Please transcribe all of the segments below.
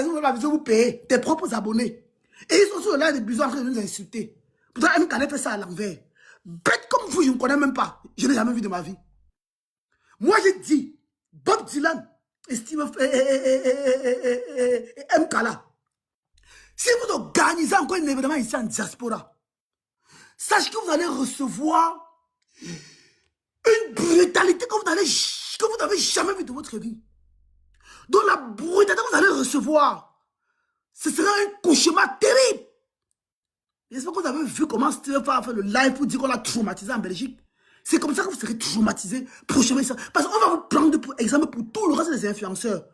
c'est vous la vision, vous payez tes propres abonnés. Et ils sont sur là des bisous en train de nous insulter. Pourtant, MKD fait ça à l'envers. Bête comme vous, je ne me connais même pas. Je n'ai jamais vu de ma vie. Moi, j'ai dit, Bob Dylan et Steve et MKLA, si vous organisez encore un événement ici en diaspora, sachez que vous allez recevoir une brutalité que vous n'avez jamais vue de votre vie. Donc la brutalité que vous allez recevoir, ce sera un cauchemar terrible. J'espère que vous avez vu comment Steve a fait le live pour dire qu'on l'a traumatisé en Belgique. C'est comme ça que vous serez traumatisé prochainement. Parce qu'on va vous prendre pour exemple pour tout le reste des influenceurs.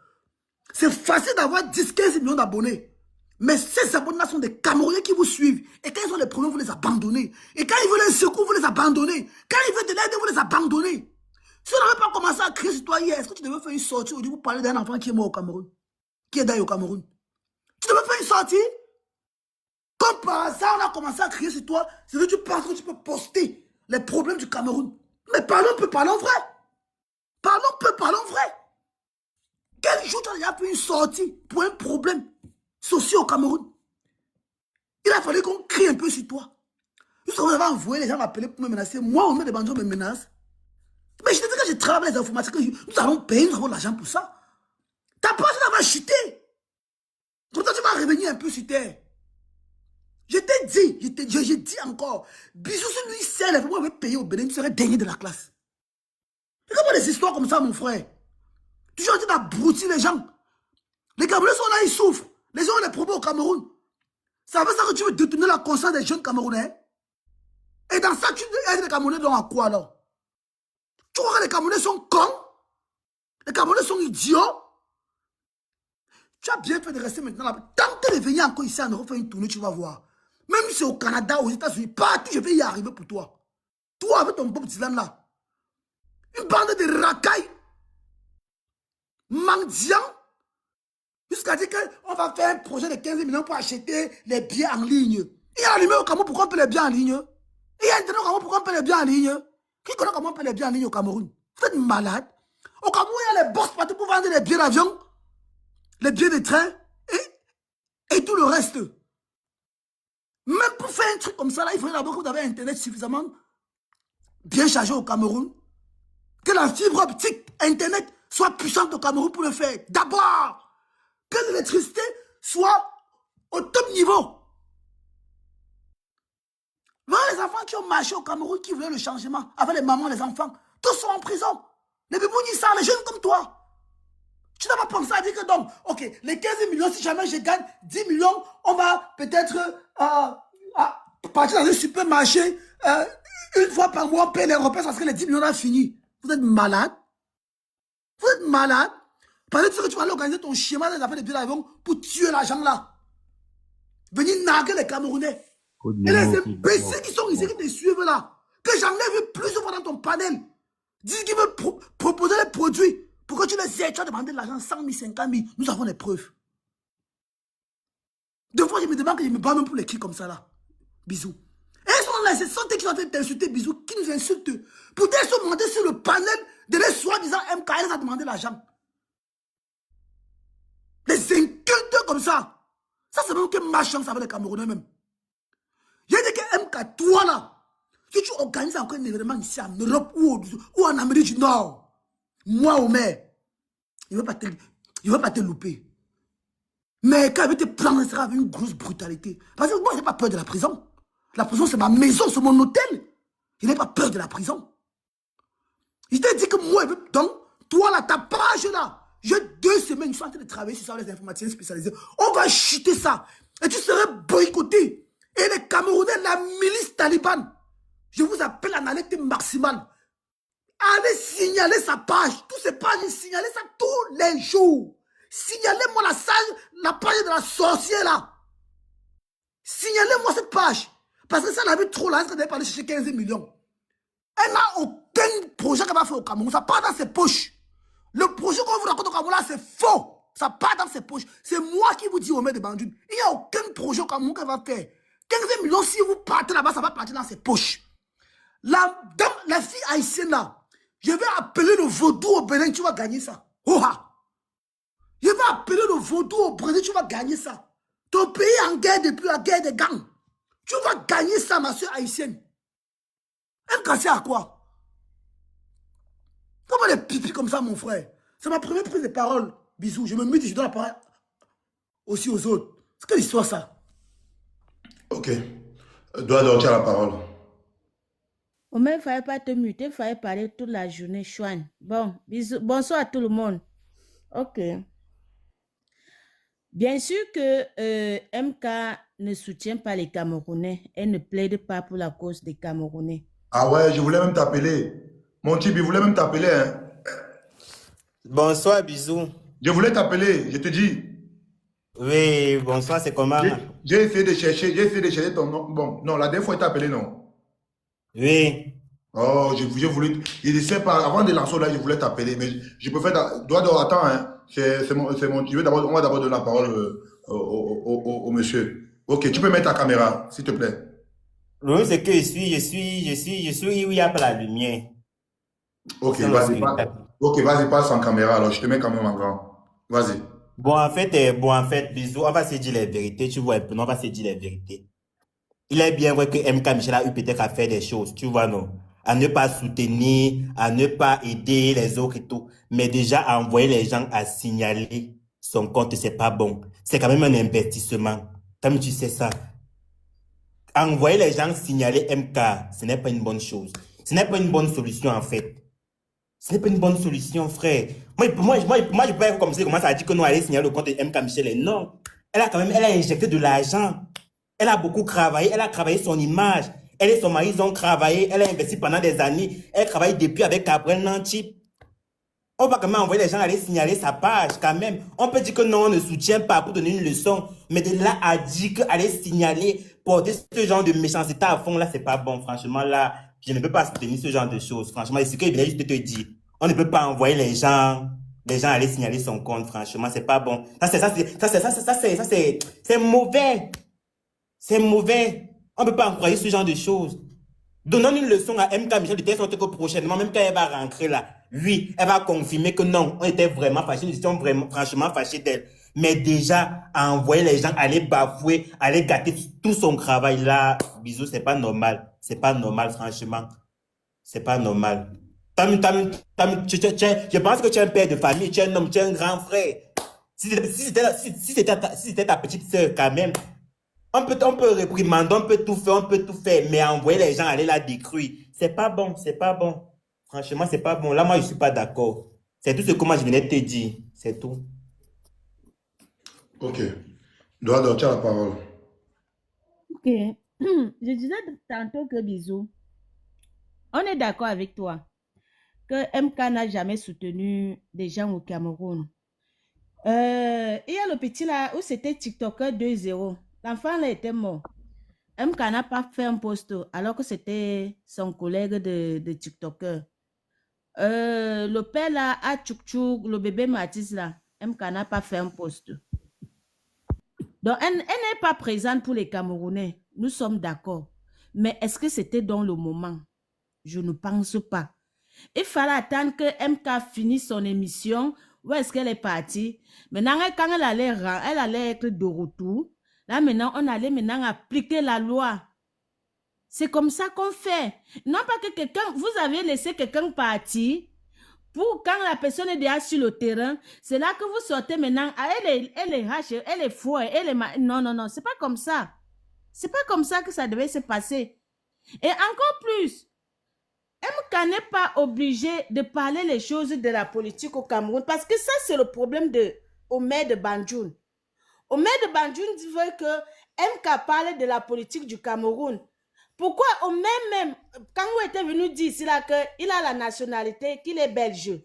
C'est facile d'avoir 10-15 millions d'abonnés. Mais ces abonnés sont des Camerounais qui vous suivent. Et quand ils ont des problèmes, vous les abandonnez. Et quand ils veulent un secours, vous les abandonnez. Quand ils veulent de l'aide, vous les abandonnez. Si on n'avait pas commencé à créer ce toi hier, est-ce que tu devais faire une sortie aujourd'hui pour parler d'un enfant qui est mort au Cameroun? Qui est d'ailleurs au Cameroun? Tu devais faire une sortie? Comme par hasard, on a commencé à créer sur toi. C'est que tu penses que tu peux poster les problèmes du Cameroun. Mais parlons peu, parlons vrai. Parlons peu, parlons vrai. Quel jour tu as déjà fait une sortie pour un problème social au Cameroun? Il a fallu qu'on crie un peu sur toi. Jusqu'à vous avez envoyé les gens m'appeler pour me menacer. Moi, on met des bandits, me menacent. Mais je te dis que je travaille les informatiques. Nous allons payer, nous avons l'argent pour ça. Ta page va chuter. Comme ça, tu vas revenir un peu sur terre. Je t'ai dit, je dis encore, bisous sur lui seul, vous m'avez payé au Bénin, tu serais dernier de la classe. Et comment des histoires comme ça, mon frère? Toujours en train d'abrutir les gens. Les Camerounais sont là, ils souffrent. Les gens ont des problèmes au Cameroun. Ça veut dire que tu veux détourner la conscience des jeunes Camerounais. Et dans ça, tu aides les Camerounais donc à quoi alors? Tu crois que les Camerounais sont cons? Les Camerounais sont idiots? Tu as bien fait de rester maintenant là. Tant que de venir encore ici en Europe faire une tournée, tu vas voir. Même si c'est au Canada, aux États-Unis, partout, je vais y arriver pour toi. Toi avec ton Bob Dylan là. Une bande de racailles. Mendiants. Jusqu'à dire qu'on va faire un projet de 15 millions pour acheter les billets en ligne. Il y a allumé au Cameroun, pourquoi on paie les billets en ligne? Il y a Internet au Cameroun, pourquoi on paie les billets en ligne? Qui connaît comment on paie les billets en ligne au Cameroun? Vous êtes malade. Au Cameroun, il y a les boss partout pour vendre les billets d'avion, les billets de train et tout le reste. Même pour faire un truc comme ça, là, il faudrait d'abord que vous avez Internet suffisamment bien chargé au Cameroun. Que la fibre optique Internet soit puissante au Cameroun pour le faire. D'abord, que l'électricité soit au top niveau. Voilà les enfants qui ont marché au Cameroun, qui voulaient le changement, avec les mamans, les enfants. Tous sont en prison. Les bébounis, les jeunes comme toi. Tu n'as pas pensé à dire que donc, ok, les 15 millions, si jamais je gagne 10 millions, on va peut-être partir dans un supermarché, une fois par mois, payer les repas parce que les 10 millions ont fini. Vous êtes malade? Vous êtes malade? Parce que tu vas aller organiser ton schéma des affaires de billets d'avion pour tuer l'argent là. Venir narguer les Camerounais. Et les imbéciles qui sont ici, qui te suivent là, que j'en ai vu plus souvent dans ton panel, disent qu'ils veulent proposer les produits. Pourquoi tu les aides? Tu as demandé de l'argent, 100 000, 50 000. Nous avons des preuves. Deux fois, je me demande que je me bats même pour les kills comme ça là. Bisous. Et ils sont là, c'est santé qui sont en train de t'insulter, bisous, qui nous insultent. Pourtant, ils sont montés sur le panel de les soi-disant MKL a demandé l'argent. Les inculteurs comme ça. Ça, c'est même que ma chance avec les Camerounais même. J'ai dit que MK, toi là, si tu organises encore un événement ici en Europe ou en Amérique du Nord, moi, Omer, il ne va pas te louper. Mais quand il va te prendre, ce sera avec une grosse brutalité. Parce que moi, je n'ai pas peur de la prison. La prison, c'est ma maison, c'est mon hôtel. Je n'ai pas peur de la prison. Je t'ai dit que moi, donc, toi là, ta page là, j'ai 2 semaines, je suis en train de travailler sur ça, les informaticiens spécialisés. On va chuter ça. Et tu serais boycotté. Et les Camerounais, la milice talibane, je vous appelle en alerte maximale. Allez signaler sa page. Tous ces pages, signalez ça tous les jours. Signalez-moi la page de la sorcière là. Signalez-moi cette page. Parce que ça, elle a vu trop là, elle va aller chercher 15 millions. Elle n'a aucun projet qu'elle va faire au Cameroun. Ça part dans ses poches. Le projet qu'on vous raconte au Cameroun là, c'est faux. Ça part dans ses poches. C'est moi qui vous dis, Omer de Bandune. Il n'y a aucun projet au Cameroun qu'elle va faire. 15 millions, si vous partez là-bas, ça va partir dans ses poches. La fille haïtienne là, je vais appeler le vaudou au Bénin, tu vas gagner ça. Oha! Je vais appeler le vaudou au Brésil, tu vas gagner ça. Ton pays est en guerre depuis la guerre des gangs. Tu vas gagner ça, ma soeur haïtienne. Un cassé à quoi? Comment des pipis comme ça, mon frère? C'est ma première prise de parole. Bisous, je me mute et je donne la parole aussi aux autres. C'est quelle histoire ça? Ok. Dois tu as la parole. Au même, il ne fallait pas te muter, il fallait parler toute la journée, Chouane. Bon, bisous. Bonsoir à tout le monde. Ok. Bien sûr que MK ne soutient pas les Camerounais. Elle ne plaide pas pour la cause des Camerounais. Ah ouais, je voulais même t'appeler. Mon type, il voulait même t'appeler. Hein. Bonsoir, bisous. Je voulais t'appeler, je te dis. Oui, bonsoir, c'est comment? J'ai essayé de chercher ton nom. Bon, non, la dernière fois, il t'a appelé, non? Oui. Oh, j'ai voulu. Il ne sait pas, avant de lancer là, je voulais t'appeler, mais je préfère. Attends, hein. C'est mon. On va d'abord donner la parole au monsieur. Ok, tu peux mettre ta caméra, s'il te plaît. Oui, c'est que je suis où il y a pas la lumière. Ok, vas-y, passe en caméra, alors je te mets quand même en grand. Vas-y. Bon, en fait, bisous, on va se dire les vérités, tu vois, on va se dire les vérités. Il est bien vrai que MK Michel a eu peut-être à faire des choses, tu vois, non? À ne pas soutenir, à ne pas aider les autres et tout. Mais déjà, à envoyer les gens à signaler son compte, c'est pas bon. C'est quand même un investissement. Comme tu sais ça. Envoyer les gens signaler MK, ce n'est pas une bonne chose. Ce n'est pas une bonne solution, en fait. Ce n'est pas une bonne solution, frère. Moi, je peux pas comme ça, commence à dire que nous allons signaler le compte de MK Michel. Et non. Elle a injecté de l'argent. Elle a beaucoup travaillé. Elle a travaillé son image. Elle et son mari, ils ont travaillé. Elle a investi pendant des années. Elle travaille depuis avec Gabriel Nanty. On va quand même envoyer les gens aller signaler sa page, quand même. On peut dire que non, on ne soutient pas pour donner une leçon. Mais de là à dire qu'aller signaler, porter ce genre de méchanceté à fond, là, c'est pas bon. Franchement, là, je ne peux pas soutenir ce genre de choses. Franchement, c'est ce que je voulais juste te dire. On ne peut pas envoyer les gens aller signaler son compte. Franchement, c'est pas bon. C'est mauvais. C'est mauvais. On ne peut pas envoyer ce genre de choses. Donnons une leçon à MK Michel de telle sorte que prochainement, même quand elle va rentrer là, oui, elle va confirmer que non, on était vraiment fâchés, nous étions vraiment, franchement fâchés d'elle. Mais déjà, à envoyer les gens aller bafouer, aller gâter tout son travail là, bisous, c'est pas normal. C'est pas normal, franchement. C'est pas normal. Je pense que tu es un père de famille, tu es un homme, tu es un grand frère. Si c'était ta petite sœur quand même, on peut réprimander, on peut tout faire, mais envoyer les gens aller la détruire, c'est pas bon, c'est pas bon. Franchement, c'est pas bon. Là, moi, je suis pas d'accord. C'est tout ce que moi, je venais de te dire. C'est tout. Ok. Dois tu as la parole. Ok. Je disais tantôt que bisous. On est d'accord avec toi que MK n'a jamais soutenu des gens au Cameroun. Il y a le petit là où c'était TikToker 2.0. L'enfant là était mort. MK n'a pas fait un post alors que c'était son collègue de TikToker. Le père là, à Tchouk, le bébé Mathis là, MK n'a pas fait un post. Donc, elle n'est pas présente pour les Camerounais. Nous sommes d'accord. Mais est-ce que c'était dans le moment? Je ne pense pas. Il fallait attendre que MK finisse son émission. Où est-ce qu'elle est partie? Maintenant, quand elle allait être de retour. Là, maintenant, on allait maintenant appliquer la loi. C'est comme ça qu'on fait. Non pas que vous avez laissé quelqu'un partir pour quand la personne est déjà sur le terrain, c'est là que vous sortez maintenant. Elle est hache, elle est folle, non, c'est pas comme ça. C'est pas comme ça que ça devait se passer. Et encore plus, MK n'est pas obligé de parler les choses de la politique au Cameroun parce que ça, c'est le problème de Omer de Banjoun. Omer de Banjoun veut que MK parle de la politique du Cameroun. Pourquoi même, quand vous êtes venu dire ici là qu'il a la nationalité, qu'il est belge,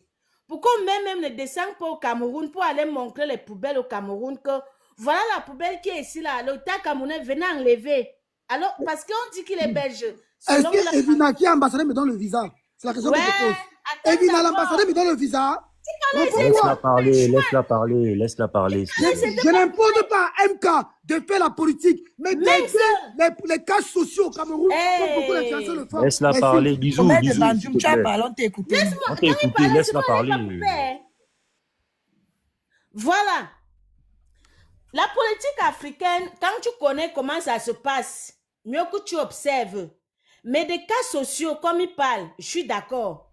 pourquoi même ne descend pas au Cameroun pour aller montrer les poubelles au Cameroun que voilà la poubelle qui est ici là, l'État camerounais venait enlever. Alors, parce qu'on dit qu'il est belge. Est-ce que Evina, qui est ambassadeur, me donne le visa? C'est la question que je pose. Evina, l'ambassadeur, me donne le visa. Laisse-la parler. Je n'impose pas à MK de faire la politique, mais les cas sociaux au Cameroun, comme beaucoup d'influenceurs le font. Laisse-la parler, bisous. On t'a écouté. On t'a écouté, laisse-la parler. Voilà. La politique africaine, quand tu connais comment ça se passe, mieux que tu observes. Mais des cas sociaux, comme il parle, je suis d'accord.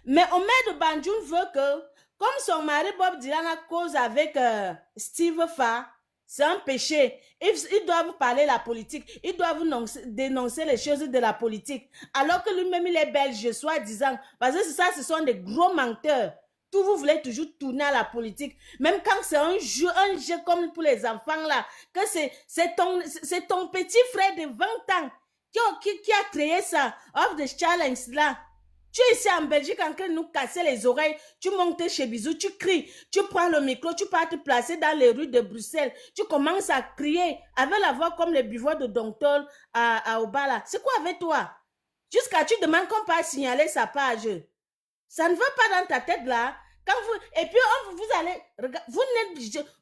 Mais Omer de Banjoun veut que, comme son mari Bob Dylan a cause avec Steve Fa, c'est un péché. Ils doivent parler la politique. Ils doivent dénoncer les choses de la politique. Alors que lui-même, il est belge, soi-disant. Parce que ça, ce sont des gros menteurs. Tout vous voulez toujours tourner à la politique. Même quand c'est un jeu comme pour les enfants, là, que c'est ton petit frère de 20 ans qui a créé ça, of the challenge, là. Tu es ici en Belgique en train de nous casser les oreilles. Tu montes chez Bisou, tu cries. Tu prends le micro, tu pars te placer dans les rues de Bruxelles. Tu commences à crier avec la voix comme les buveurs de Donctol à Obala. C'est quoi avec toi? Jusqu'à tu demandes qu'on passe signaler sa page. Ça ne va pas dans ta tête là. Quand et puis vous allez...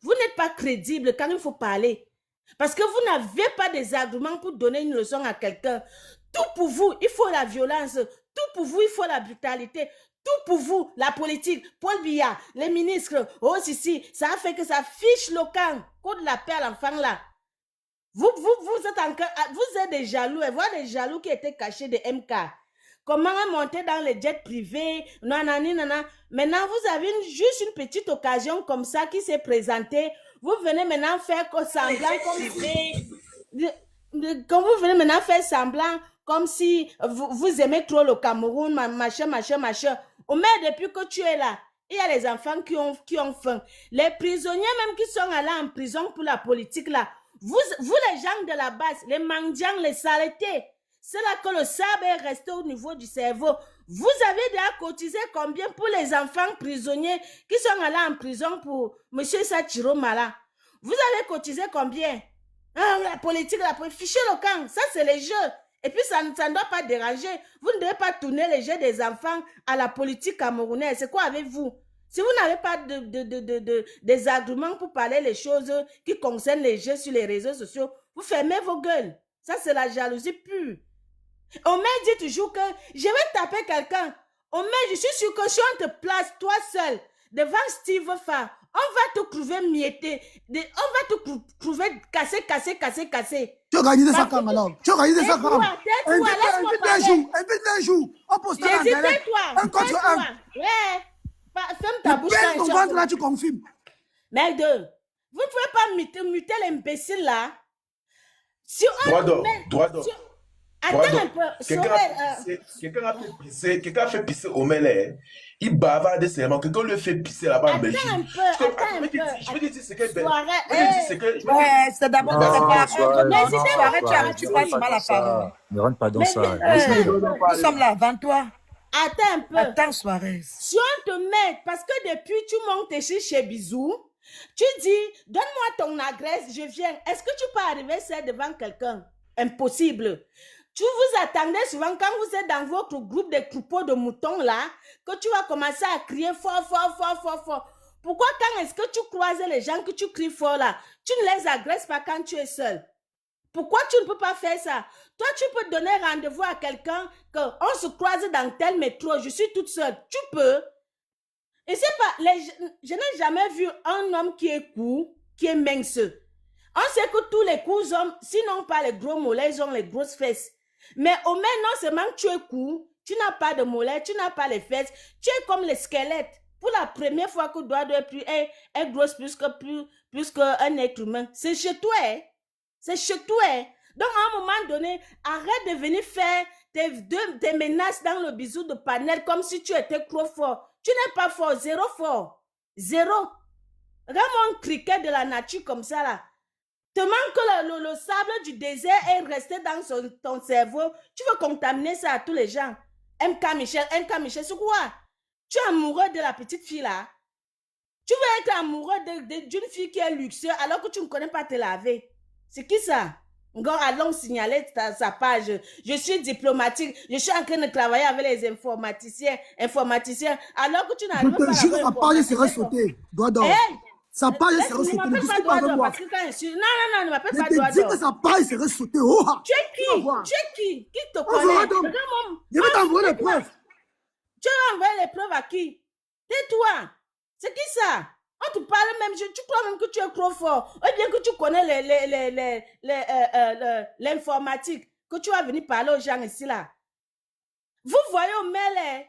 Vous n'êtes pas crédible quand il faut parler. Parce que vous n'avez pas des arguments pour donner une leçon à quelqu'un. Tout pour vous, il faut la violence. Tout pour vous, il faut la brutalité. Tout pour vous, la politique. Paul Biya, les ministres, oh si, ça a fait que ça fiche le camp. Coup de la paix à l'enfant là. Vous êtes des jaloux. Et voilà des jaloux qui étaient cachés de MK. Comment monter dans les jets privés, nanani, nana. Maintenant, vous avez juste une petite occasion comme ça qui s'est présentée. Vous venez maintenant faire semblant comme vous venez maintenant faire semblant comme si vous aimez trop le Cameroun, machin. Au moins, depuis que tu es là, il y a les enfants qui ont faim. Les prisonniers même qui sont allés en prison pour la politique là, vous les gens de la base, les mendiants, les saletés, c'est là que le sable est resté au niveau du cerveau. Vous avez déjà cotisé combien pour les enfants prisonniers qui sont allés en prison pour M. Sachiro Mala? Vous avez cotisé combien? La politique, fichez le camp, ça c'est les jeux. Et puis ça ne doit pas déranger. Vous ne devez pas tourner les jeux des enfants à la politique camerounaise. C'est quoi avec vous? Si vous n'avez pas des arguments pour parler les choses qui concernent les jeux sur les réseaux sociaux, vous fermez vos gueules. Ça c'est la jalousie pure. Omer dit toujours que je vais taper quelqu'un. Omer, je suis sûr que si on te place toi seul devant Steve Fa, on va te trouver mietté. On va te trouver cassé. Tu organises ça quand alors? Tu organises ça quand? Tais-toi, laisse-moi parler. Invite un jour. On postera J'ai en dit direct. tais-toi. Un contre un. Ouais. Ferme ta bouche. Belle ton ventre là, tu confirmes. Merde. Vous ne pouvez pas muter l'imbécile là. Si on droit d'or. Attends un peu. Quelqu'un a fait pisser Omer. Il bavarde seulement. Quelqu'un le fait pisser là-bas en Belgique. Attends un peu. Je peux te dire ce que c'est d'abord tu passes mal la parole. Ne rentre pas dans ça. Nous sommes là avant toi. Attends un peu. Attends, Suarez. Si on te met, parce que depuis tu montes chez Bisou, tu dis, donne-moi ton adresse, je viens. Est-ce que tu peux arriver seul devant quelqu'un? Impossible. Tu vous attendez souvent quand vous êtes dans votre groupe de troupeaux de moutons là, que tu vas commencer à crier fort. Pourquoi quand est-ce que tu croises les gens que tu cries fort là, tu ne les agresses pas quand tu es seul? Pourquoi tu ne peux pas faire ça? Toi, tu peux donner rendez-vous à quelqu'un qu'on se croise dans tel métro, je suis toute seule. Tu peux. Et c'est pas, je n'ai jamais vu un homme qui est court, qui est mince. On sait que tous les courts hommes, sinon pas les gros mollets, ils ont les grosses fesses. Mais au moins, non seulement tu es court, tu n'as pas de mollets, tu n'as pas les fesses, tu es comme les squelettes. Pour la première fois que doigt de plus est grosse plus qu'un être humain. C'est chez toi, hein? C'est chez toi, hein? Donc, à un moment donné, arrête de venir faire tes menaces dans le bisou de panel comme si tu étais trop fort. Tu n'es pas fort, zéro fort. Zéro. Regarde-moi un criquet de la nature comme ça, là. Te manque que le sable du désert est resté dans ton cerveau. Tu veux contaminer ça à tous les gens. MK Michel, c'est quoi? Tu es amoureux de la petite fille là. Tu veux être amoureux d'une fille qui est luxueuse alors que tu ne connais pas te laver. C'est qui ça? Encore allons signaler sa page. Je suis diplomatique. Je suis en train de travailler avec les informaticiens. Alors que tu n'arrives pas à sa page serait sautée. Doigt d'or. Sa page serait sautée. Ne discute pas avec moi. Non, ne m'appelle pas doigt d'or. Je te dis que sa page serait sautée. Tu es qui? Qui te connaît? Je vais t'envoyer les preuves. Tu vas envoyer les preuves à qui? Tais-toi. C'est qui ça? On te parle même, tu crois même que tu es trop fort. Ou bien que tu connais l'informatique, que tu vas venir parler aux gens ici là. Vous voyez Omer,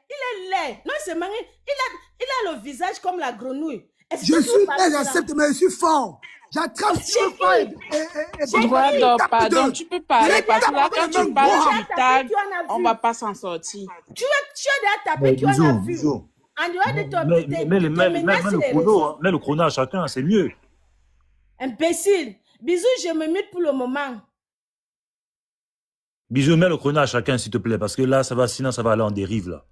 il est laid. Non seulement, il a le visage comme la grenouille. Je suis laid, j'accepte, mais je suis fort. J'attrape sur le fort. Pardon, tu peux parler parce que là, quand tu parles du tag, on va pas s'en sortir. Tu as déjà tapé, tu en as vu. En dehors de ton mets le chrono à chacun, c'est mieux. Imbécile. Bisous, je me mute pour le moment. Bisous, mets le chrono à chacun, s'il te plaît, parce que là, sinon ça va aller en dérive, là.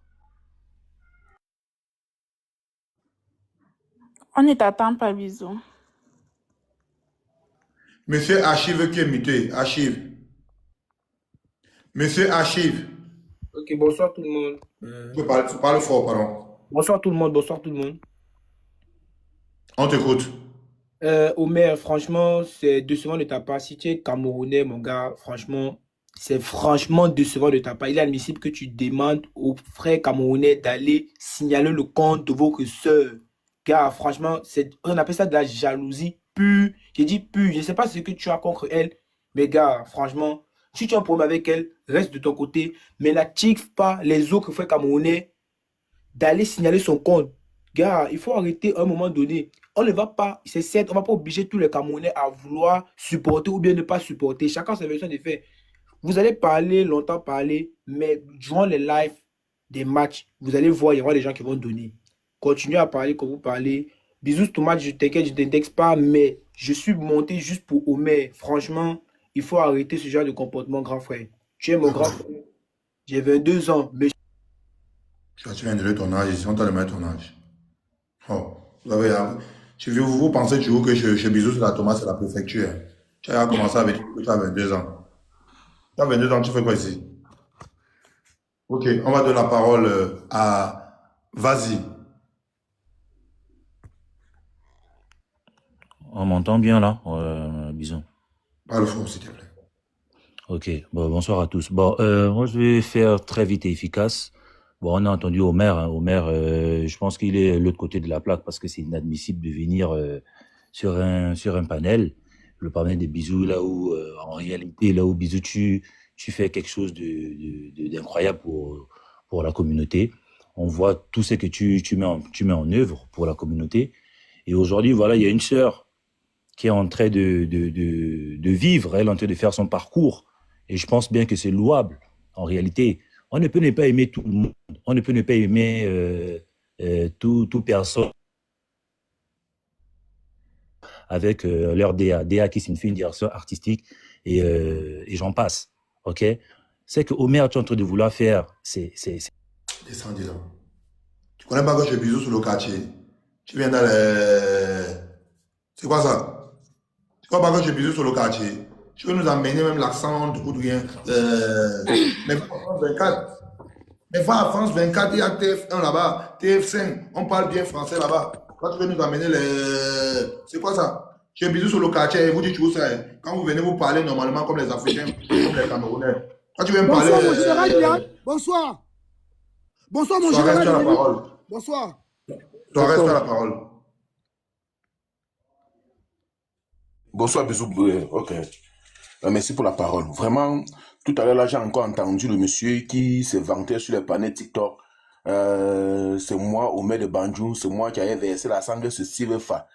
On ne t'attend pas, bisous. Monsieur Archive qui est muté. Archive. Monsieur Archive. Ok, bonsoir tout le monde. Tu parles fort, pardon. Bonsoir tout le monde, bonsoir tout le monde. On t'écoute. Omer, franchement, c'est décevant de ta part. Si tu es Camerounais, mon gars, franchement, c'est franchement décevant de ta part. Il est admissible que tu demandes aux frères camerounais d'aller signaler le compte de vos sœurs. Gars, franchement, on appelle ça de la jalousie pure. J'ai dit pure, je ne sais pas ce que tu as contre elle, mais gars, franchement, si tu as un problème avec elle, reste de ton côté, mais n'active pas les autres frères camerounais d'aller signaler son compte. Gars, il faut arrêter à un moment donné. On ne va pas, c'est certes, on ne va pas obliger tous les Camerounais à vouloir supporter ou bien ne pas supporter. Chacun sa version des faits. Vous allez parler, longtemps parler, mais durant les lives des matchs, vous allez voir, il y aura des gens qui vont donner. Continuez à parler comme vous parlez. Bisous, Thomas, je t'inquiète, je ne t'indexe pas, mais je suis monté juste pour Omer. Franchement, il faut arrêter ce genre de comportement, grand frère. Tu es mon grand frère. J'ai 22 ans, mais... Tu viens de lever ton âge ici, on t'a demandé ton âge. Oh, vous pensez toujours que chez Bisous, la Thomas, c'est la préfecture. Tu as commencé avec que tu as 22 ans. Tu as 22 ans, tu fais quoi ici? Ok, on va donner la parole à... Vas-y. On m'entend bien, là, Bisous. Parle fort, s'il te plaît. Ok, bon, bonsoir à tous. Bon, moi, je vais faire très vite et efficace. Bon, on a entendu Omer. Hein. Omer, je pense qu'il est de l'autre côté de la plaque parce que c'est inadmissible de venir sur un panel, le panel des Bisous, là où, en réalité, là où Bisous, tu fais quelque chose d'incroyable pour la communauté. On voit tout ce que tu mets en œuvre pour la communauté. Et aujourd'hui, voilà, il y a une sœur qui est en train de vivre, elle est en train de faire son parcours. Et je pense bien que c'est louable, en réalité. On ne peut ne pas aimer tout le monde. On ne peut ne pas aimer toute personne avec leur DA. DA qui signifie une direction artistique et j'en passe. OK? C'est que Omer, tu es en train de vouloir faire, Descends, dis-donc. Tu connais pas que je Bisous sur le quartier? Tu viens dans les... C'est quoi ça? Tu connais pas que je Bisous sur le quartier? Tu veux nous amener même l'accent ou rien? Mais France 24. Mais va à France 24, il y a TF1 là-bas, TF5, on parle bien français là-bas. Toi, tu veux nous amener les... C'est quoi ça? J'ai Bisous sur le quartier, vous dites toujours ça. Hein. Quand vous venez vous parler normalement comme les Africains, comme les Camerounais. Quand tu viens me parler... Bonsoir, mon général Yann. Bonsoir. Bonsoir, mon général. Reste à la parole. Bonsoir. Toi, reste à la parole. Bonsoir, bisous. Ok. Merci pour la parole. Vraiment, tout à l'heure, là, j'ai encore entendu le monsieur qui se vantait sur les panneaux TikTok. C'est moi, Omer de Banjou, c'est moi qui avais versé la sangle sur Silva.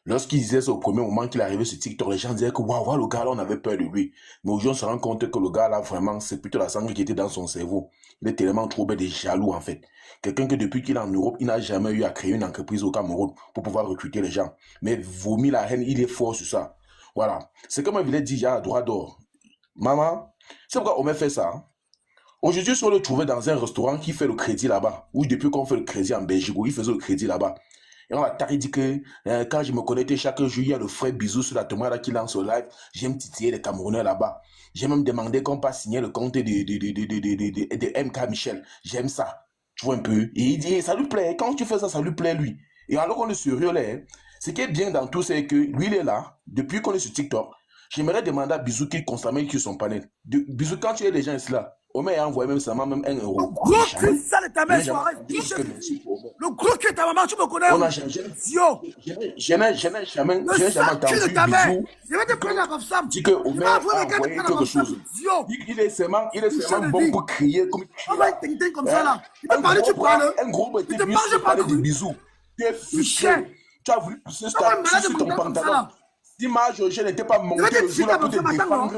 Lorsqu'il disait ça au premier moment qu'il arrivait sur TikTok, les gens disaient que waouh, le gars là, on avait peur de lui. Mais aujourd'hui, on se rend compte que le gars là, vraiment, c'est plutôt la sangle qui était dans son cerveau. Il est tellement trop bête et jaloux, en fait. Quelqu'un que depuis qu'il est en Europe, il n'a jamais eu à créer une entreprise au Cameroun pour pouvoir recruter les gens. Mais vomit la haine, il est fort sur ça. Voilà. C'est comme je l'ai dit à droit d'or. Maman, c'est pourquoi on m'a fait ça. Hein? Aujourd'hui, si on le trouvait dans un restaurant qui fait le crédit là-bas, ou depuis qu'on fait le crédit en Belgique, où il faisait le crédit là-bas, et on a dit que quand je me connectais chaque jour, il y a le frère Bisous sur la tomate là qui lance au live, j'aime titiller les Camerounais là-bas. J'ai même demandé qu'on passe signer le compte de MK Michel. J'aime ça. Tu vois un peu. Et il dit, ça lui plaît. Quand tu fais ça, ça lui plaît lui. Et alors qu'on est sérieux là, hein, ce qui est bien dans tout, c'est que lui, il est là, depuis qu'on est sur TikTok. J'aimerais demander à Bisou qu'il constamment sur son panel. Bisou, quand tu es les gens ici là, Omer a envoyé même sa maman même 1 euro. Gros cul sale de ta mère, soirée. Le gros cul de ta maman, tu me connais. On a je n'ai jamais entendu Bisou. Je vais te prendre la Bafsam. Dit que Omer a envoyé quelque chose. Il est seulement bon pour crier comme on va être comme ça là. Il te parle, tu parles. Un gros Il te parle, je parler parle. de Bisou. Tu es frustré. Tu as voulu pousser sur ton pantalon. Si Marjorie n'était pas montée le jour là pour te défendre,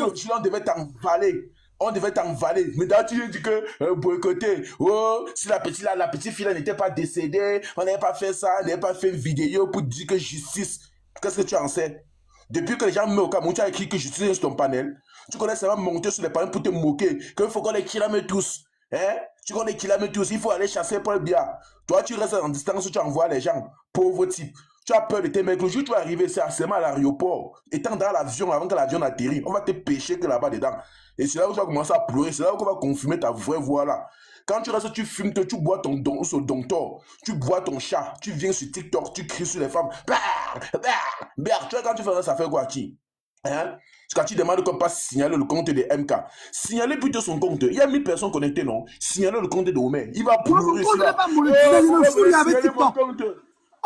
on devait t'envaler. On devait t'envaler. Mais là, tu dis que boycotter. Oh, si la petite fille n'était pas décédée, on n'avait pas fait ça, on n'avait pas fait une vidéo pour dire que justice. Qu'est-ce que tu en sais? Depuis que les gens meurent au Cameroun, tu as écrit que justice est sur ton panel. Tu connais seulement monter sur les panels pour te moquer. Qu'il faut qu'on les kilomètres tous. Hein? Tu connais les kilomètres tous. Il faut aller chasser pour le bien. Toi, tu restes en distance, tu envoies les gens. Pauvre type. Tu as peur de tes mecs. Le jour où tu vas arriver, c'est harcèlement à l'aéroport. Étant dans l'avion, avant que l'avion atterrisse, on va te pêcher que là-bas dedans. Et c'est là où tu vas commencer à pleurer. C'est là où on va confirmer ta vraie voix là. Quand tu restes, tu fumes, tu bois ton dompteur, tu bois ton chat, tu viens sur TikTok, tu cries sur les femmes. Tu vois, quand tu fais ça, ça fait quoi qui? Hein? Quand tu demandes qu'on passe signaler le compte de MK, signaler plutôt son compte. Il y a 1000 personnes connectées, non? Signaler le compte de Omer. Il va pleurer sur la...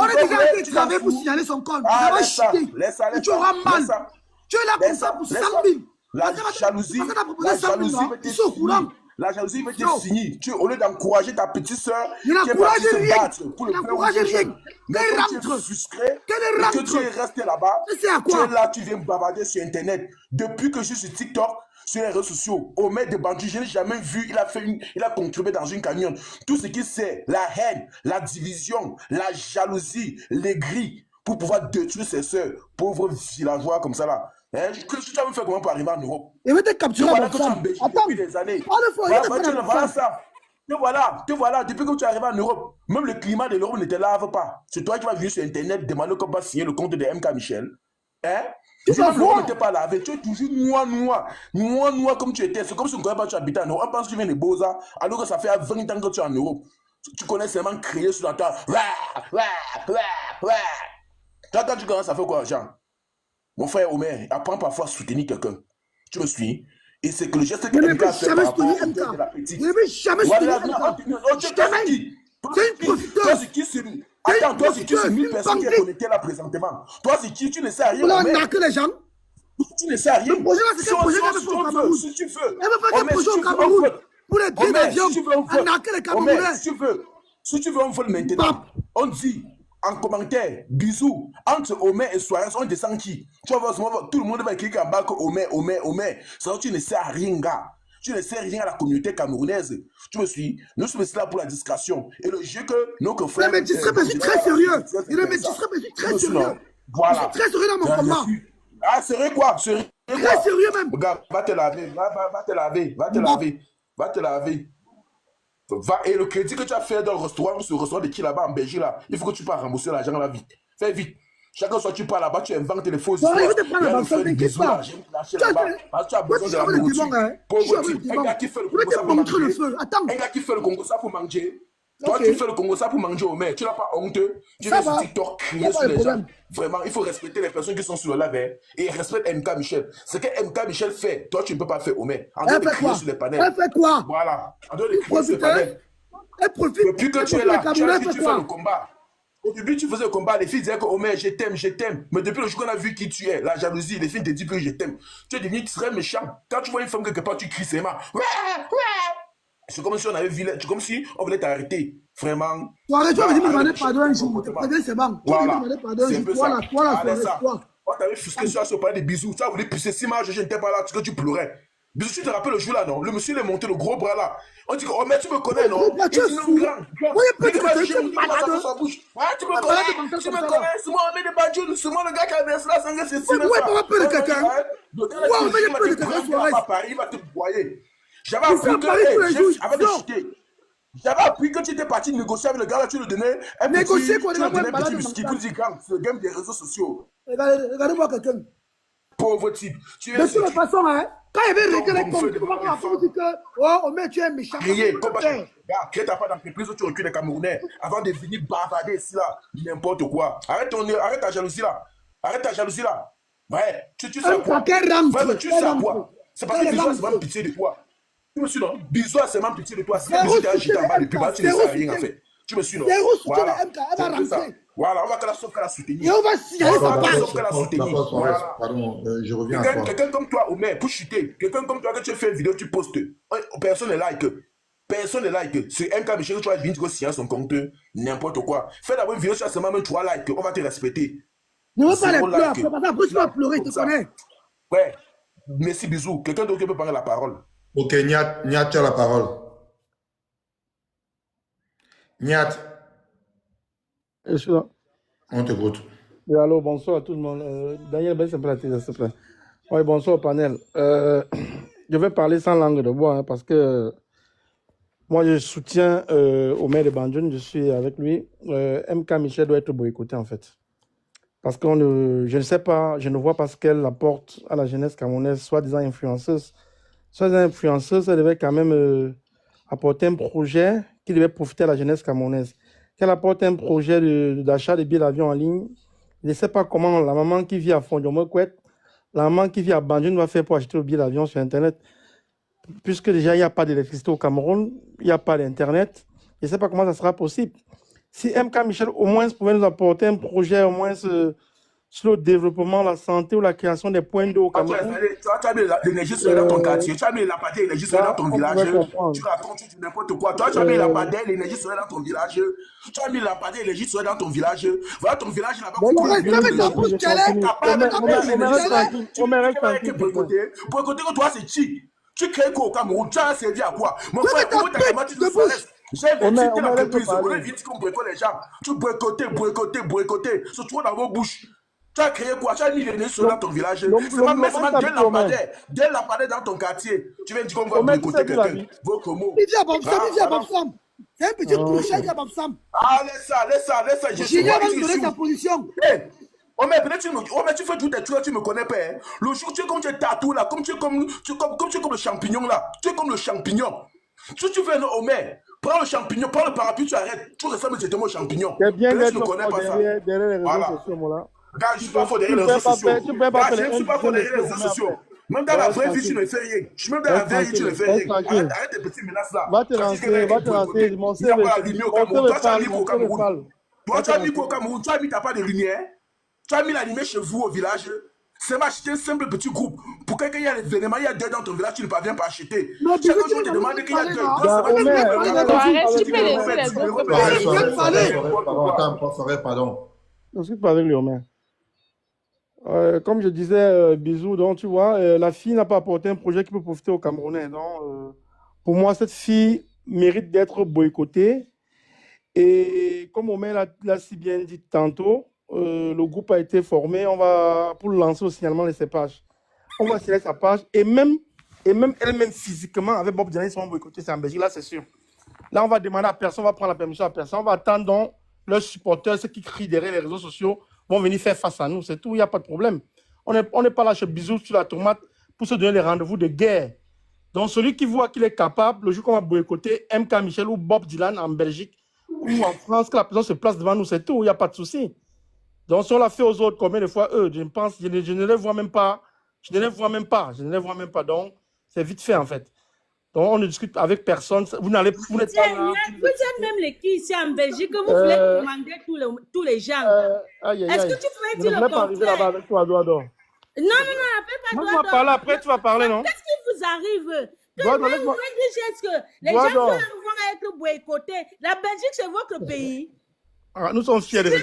On est déjà en train de travailler pour signaler son compte. Ça va chier. Et tu auras mal. Tu es là comme ça pour 100 000. La jalousie va te signer. Tu, au lieu d'encourager ta petite soeur qui est partie se battre pour le frère, mais quand tu es frustré, que tu es resté là-bas, tu es là, tu viens bavarder sur Internet. Depuis que je suis sur TikTok, sur les réseaux sociaux, Omer de Bandit, je n'ai jamais vu, il a contribué dans une camion. Tout ce qui c'est la haine, la division, la jalousie, les gris, pour pouvoir détruire ses soeurs, pauvres villageois comme ça là. Hein? Tu vas me faire comment pour arriver en Europe? Et va te capturer voilà que tu es en Belgique depuis des années. Voilà ça. Te voilà, depuis que tu es arrivé en Europe, même le climat de l'Europe ne te lave pas. C'est toi qui vas venir sur Internet demander qu'on va signer le compte de MK Michel. Hein? L'Europe ne t'est pas lavé. Tu es toujours noir comme tu étais. C'est comme si on ne connaît pas tu habitais en Europe. On pense que tu viens de Beaux-Arts, alors que ça fait 20 ans que tu es en Europe. Tu connais seulement crier sur la table. Quand tu commences à faire quoi, Jean? Mon frère Omer, apprends parfois à soutenir quelqu'un. Tu me suis? Et c'est que le geste que MK a fait par rapport au de la petite. Je ne vais jamais soutenir MK. C'est une profiteuse. Attends, toi, si tu es 1000 personnes qui sont connectées là présentement, toi, si tu ne sais rien. On a arnaqué les gens. Tu ne sais rien. Le projet là, c'est un projet qu'elle veut faire au Cameroun. Si tu veux. Elle veut faire un projet au Cameroun. Pour les billets d'avion. Arnaquer les Camerounais. Si tu veux, on fait le maintenant. On dit. En commentaire, bisous, entre Omer et Soares, on descend qui? Tu vas voir, tout le monde va écrire en bas que Omer. Ça veut dire que tu ne sais rien, gars. Tu ne sais rien à la communauté camerounaise. Tu me suis? Nous sommes là pour la discrétion. Et le jeu que nos frères. Mais tu serais très sérieux. Très sérieux. Voilà. Je suis très sérieux dans mon combat. Ah, sérieux quoi? Très sérieux même. Regarde, va te laver. Va te laver. Et le crédit que tu as fait dans le restaurant, ce restaurant de qui là-bas en Belgique là, il faut que tu passes rembourser l'argent là vite. Fais vite. Chaque fois que tu pars là-bas, tu inventes des fausses histoires. Il y a le frère de bisous là, j'ai lâché là-bas. Parce que tu as besoin de la nourriture. Pauvre type, un gars qui fait le Congo ça pour manger. Un gars qui fait le Congo ça pour manger. Toi, tu fais le Congo ça pour manger au maire. Tu n'as pas honteux. Tu viens sur TikTok crier sur les gens. Vraiment, il faut respecter les personnes qui sont sur le live. Et respecte MK Michel. Ce que MK Michel fait, toi, tu ne peux pas faire au maire. En train de crier sur les panels. Elle fait quoi? Voilà. En train de crier sur les panels. Elle profite. Depuis que tu es là, tu fais le combat. Au début, tu faisais le combat, les filles disaient que Omer, je t'aime. Mais depuis le jour qu'on a vu qui tu es, la jalousie, les filles te disent que je t'aime. Tu es devenu très méchant. Quand tu vois une femme quelque part, tu cries seulement. C'est comme si on avait vu, c'est comme si on voulait t'arrêter. Vraiment. Tu vas me demander pardon un jour. C'est bon. Voilà. C'est un peu ça. On t'avait frustré sur ce palais des bisous. Tu as voulu pisser si mal, je n'étais pas là, parce que tu pleurais. Bisous, tu te rappelles le jour là, non? Le monsieur, il est monté le gros bras là. On dit que, oh, mais tu me connais, non? Tu es fou. Oui, tu me connais, tu me connais, c'est moi, on met des badjoules, c'est moi le gars qui a versé la sangle, c'est ça. Oui, on va appeler quelqu'un. Oui, on va appeler quelqu'un. Il va te broyer. J'avais appris que tu étais parti négocier avec le gars là, tu le donnais un petit biscuit pour dire, c'est le game des réseaux sociaux. Regardez-moi quelqu'un. Pauvre type. De toute façon, quand il y avait réglé les comptes, on dit que, oh, mais tu es méchant. Crier, crée ta part d'entreprise où tu recules les Camerounais avant de venir bavarder ici là, n'importe quoi. Arrête ta jalousie là. Ouais, tu sais quoi? Tu sais quoi? C'est parce que les gens se vendent pitié de toi. Tu me suis, non? Bisous à seulement petit de toi. Si Zéro Bisous t'a soutien agité en bas de depuis, MK, tu ne sais zéro rien à soutien. faire. Tu me suis, non? Zéro soutien Voilà. de MK, elle va C'est ça. rentrer. Voilà, on va sauf qu'elle a Et soutenu. on va signaler sa D'accord, page. Sauf qu'elle a soutenu. d'accord, Voilà. pardon, je reviens à toi. Quelqu'un comme toi, Omer, pour chuter, quelqu'un comme toi, quand tu fais une vidéo, tu postes. Personne ne like. Personne ne like. C'est MK Michel que tu vas venir signer son compte, n'importe quoi. Fais d'abord une vidéo, tu as seulement même 3 likes, on va te respecter. Ne veux pas les Zéro pleurer like. après, parce qu'après tu vas pleurer, tu Comme te ça. connais. Ouais. Merci, bisous. Quelqu'un d'autre qui peut prendre la parole. Ok, Niat, tu as la parole. Niat, Je suis là. on t'écoute. Oui, allô, bonsoir à tout le monde. Daniel, baisse un peu la télé, s'il te plaît. Oui, bonsoir au panel. Je vais parler sans langue de bois, hein, parce que moi, je soutiens Omer de Banjoun, je suis avec lui. MK Michel doit être boycotté, en fait. Parce que je ne sais pas, je ne vois pas ce qu'elle apporte à la jeunesse camerounaise, soi-disant influenceuse. Soi-disant influenceuse, elle devait quand même apporter un projet qui devait profiter à la jeunesse camerounaise. Qu'elle apporte un projet d'achat de billets d'avion en ligne. Je ne sais pas comment la maman qui vit à Fondiomokwet, la maman qui vit à Banjoun va faire pour acheter le billet d'avion sur Internet. Puisque déjà, il n'y a pas d'électricité au Cameroun, il n'y a pas d'Internet. Je ne sais pas comment ça sera possible. Si MK Michel, au moins, pouvait nous apporter un projet, au moins, sur le développement, la santé ou la création des points d'eau au Cameroun. Tu as mis l'énergie solaire dans ton quartier, tu as mis la pâté l'énergie solaire dans ton village, tu racontes, tu dis n'importe quoi. Toi, tu as mis la pâté l'énergie solaire dans ton village, tu as mis la pâté l'énergie solaire dans ton village. Voilà ton village là-bas. Boycotter que toi, c'est qui? Tu crées quoi au Cameroun? Tu as servi à quoi? Mon frère, comment ta camarade, tu te farais? J'ai invité l'entreprise, on évite qu'on boycotte les gens. Tu boycotter, se trouve dans vos bouches. Tu as créé quoi? Tu as mis l'énergie solaire dans ton village. C'est pas dès lampadaire dans ton quartier. Tu viens dire qu'on va boycotter quelqu'un. Votre mot. Viens Babsam. C'est un petit crochet, viens Babsam. Ah, laisse ça. Je suis Julien va me donner sa position. Tu fais tout tes trucs, tu me connais pas. Hein. Le jour tu es comme tu es tatou là, comme tu es comme le champignon là. Tu es comme le champignon. Si tu fais un Omer, prends le champignon, prends le parapluie, tu arrêtes. Tu ressembles exactement au champignon. C'est bien tu ne d'être connais pas ça. derrière les réseaux sociaux, moi là. Regarde, je ne suis pas fort derrière les réseaux sociaux. Je ne suis pas fort derrière les réseaux sociaux. Même dans la vraie vie, tu ne fais rien. Même dans la vraie vie, tu ne fais rien. Arrête tes petites menaces là. Va te lancer. Mon CV, toi, tu as mis quoi au Cameroun? Toi, tu as mis quoi au Cameroun? Tu as mis ta part de lumière. Tu as mis la lumière chez vous au village. C'est m'acheter un simple petit groupe. Pour quelqu'un, il y a l'événement, il y a deuil dans ton village, tu ne parviens pas acheter. Chaque jour, tu te demandes qu'il y a deuil. Tu peux laisser les autres parler. Pardon. Je suis pas avec lui, Omer. Comme je disais, bisous, donc tu vois, la fille n'a pas apporté un projet qui peut profiter aux Camerounais. Donc, pour moi, cette fille mérite d'être boycottée. Et comme Omer l'a si bien dit tantôt, le groupe a été formé, on va pour lancer au signalement les cépages. On va signaler sa page et même elle-même physiquement avec Bob Dylan, ils seront boycottés, c'est en Belgique, là c'est sûr. Là on va demander à personne, on va prendre la permission à personne, on va attendre donc leurs supporters, ceux qui crient derrière les réseaux sociaux, vont venir faire face à nous, c'est tout, il n'y a pas de problème. On n'est pas là chez Bisous sur la tomate pour se donner les rendez-vous de guerre. Donc celui qui voit qu'il est capable, le jour qu'on va boycotter MK Michel ou Bob Dylan en Belgique ou en France, que la personne se place devant nous, c'est tout, il n'y a pas de souci. Donc, si on l'a fait aux autres, combien de fois eux, je ne les vois même pas. Je ne les vois même pas. Donc, c'est vite fait, en fait. Donc, on ne discute avec personne. Vous n'êtes pas là. Vous êtes même les qui ici en Belgique, vous voulez commander tous les gens. Est-ce que tu pouvais dire le contraire? Je ne voulais pas arriver là-bas avec toi, Douado. Non, appelle pas Douado. Moi, tu vas parler après, tu vas parler, non? Qu'est-ce qui vous arrive? Les gens vont être boycottés. La Belgique, c'est votre pays. Ah, nous sommes fiers de ça.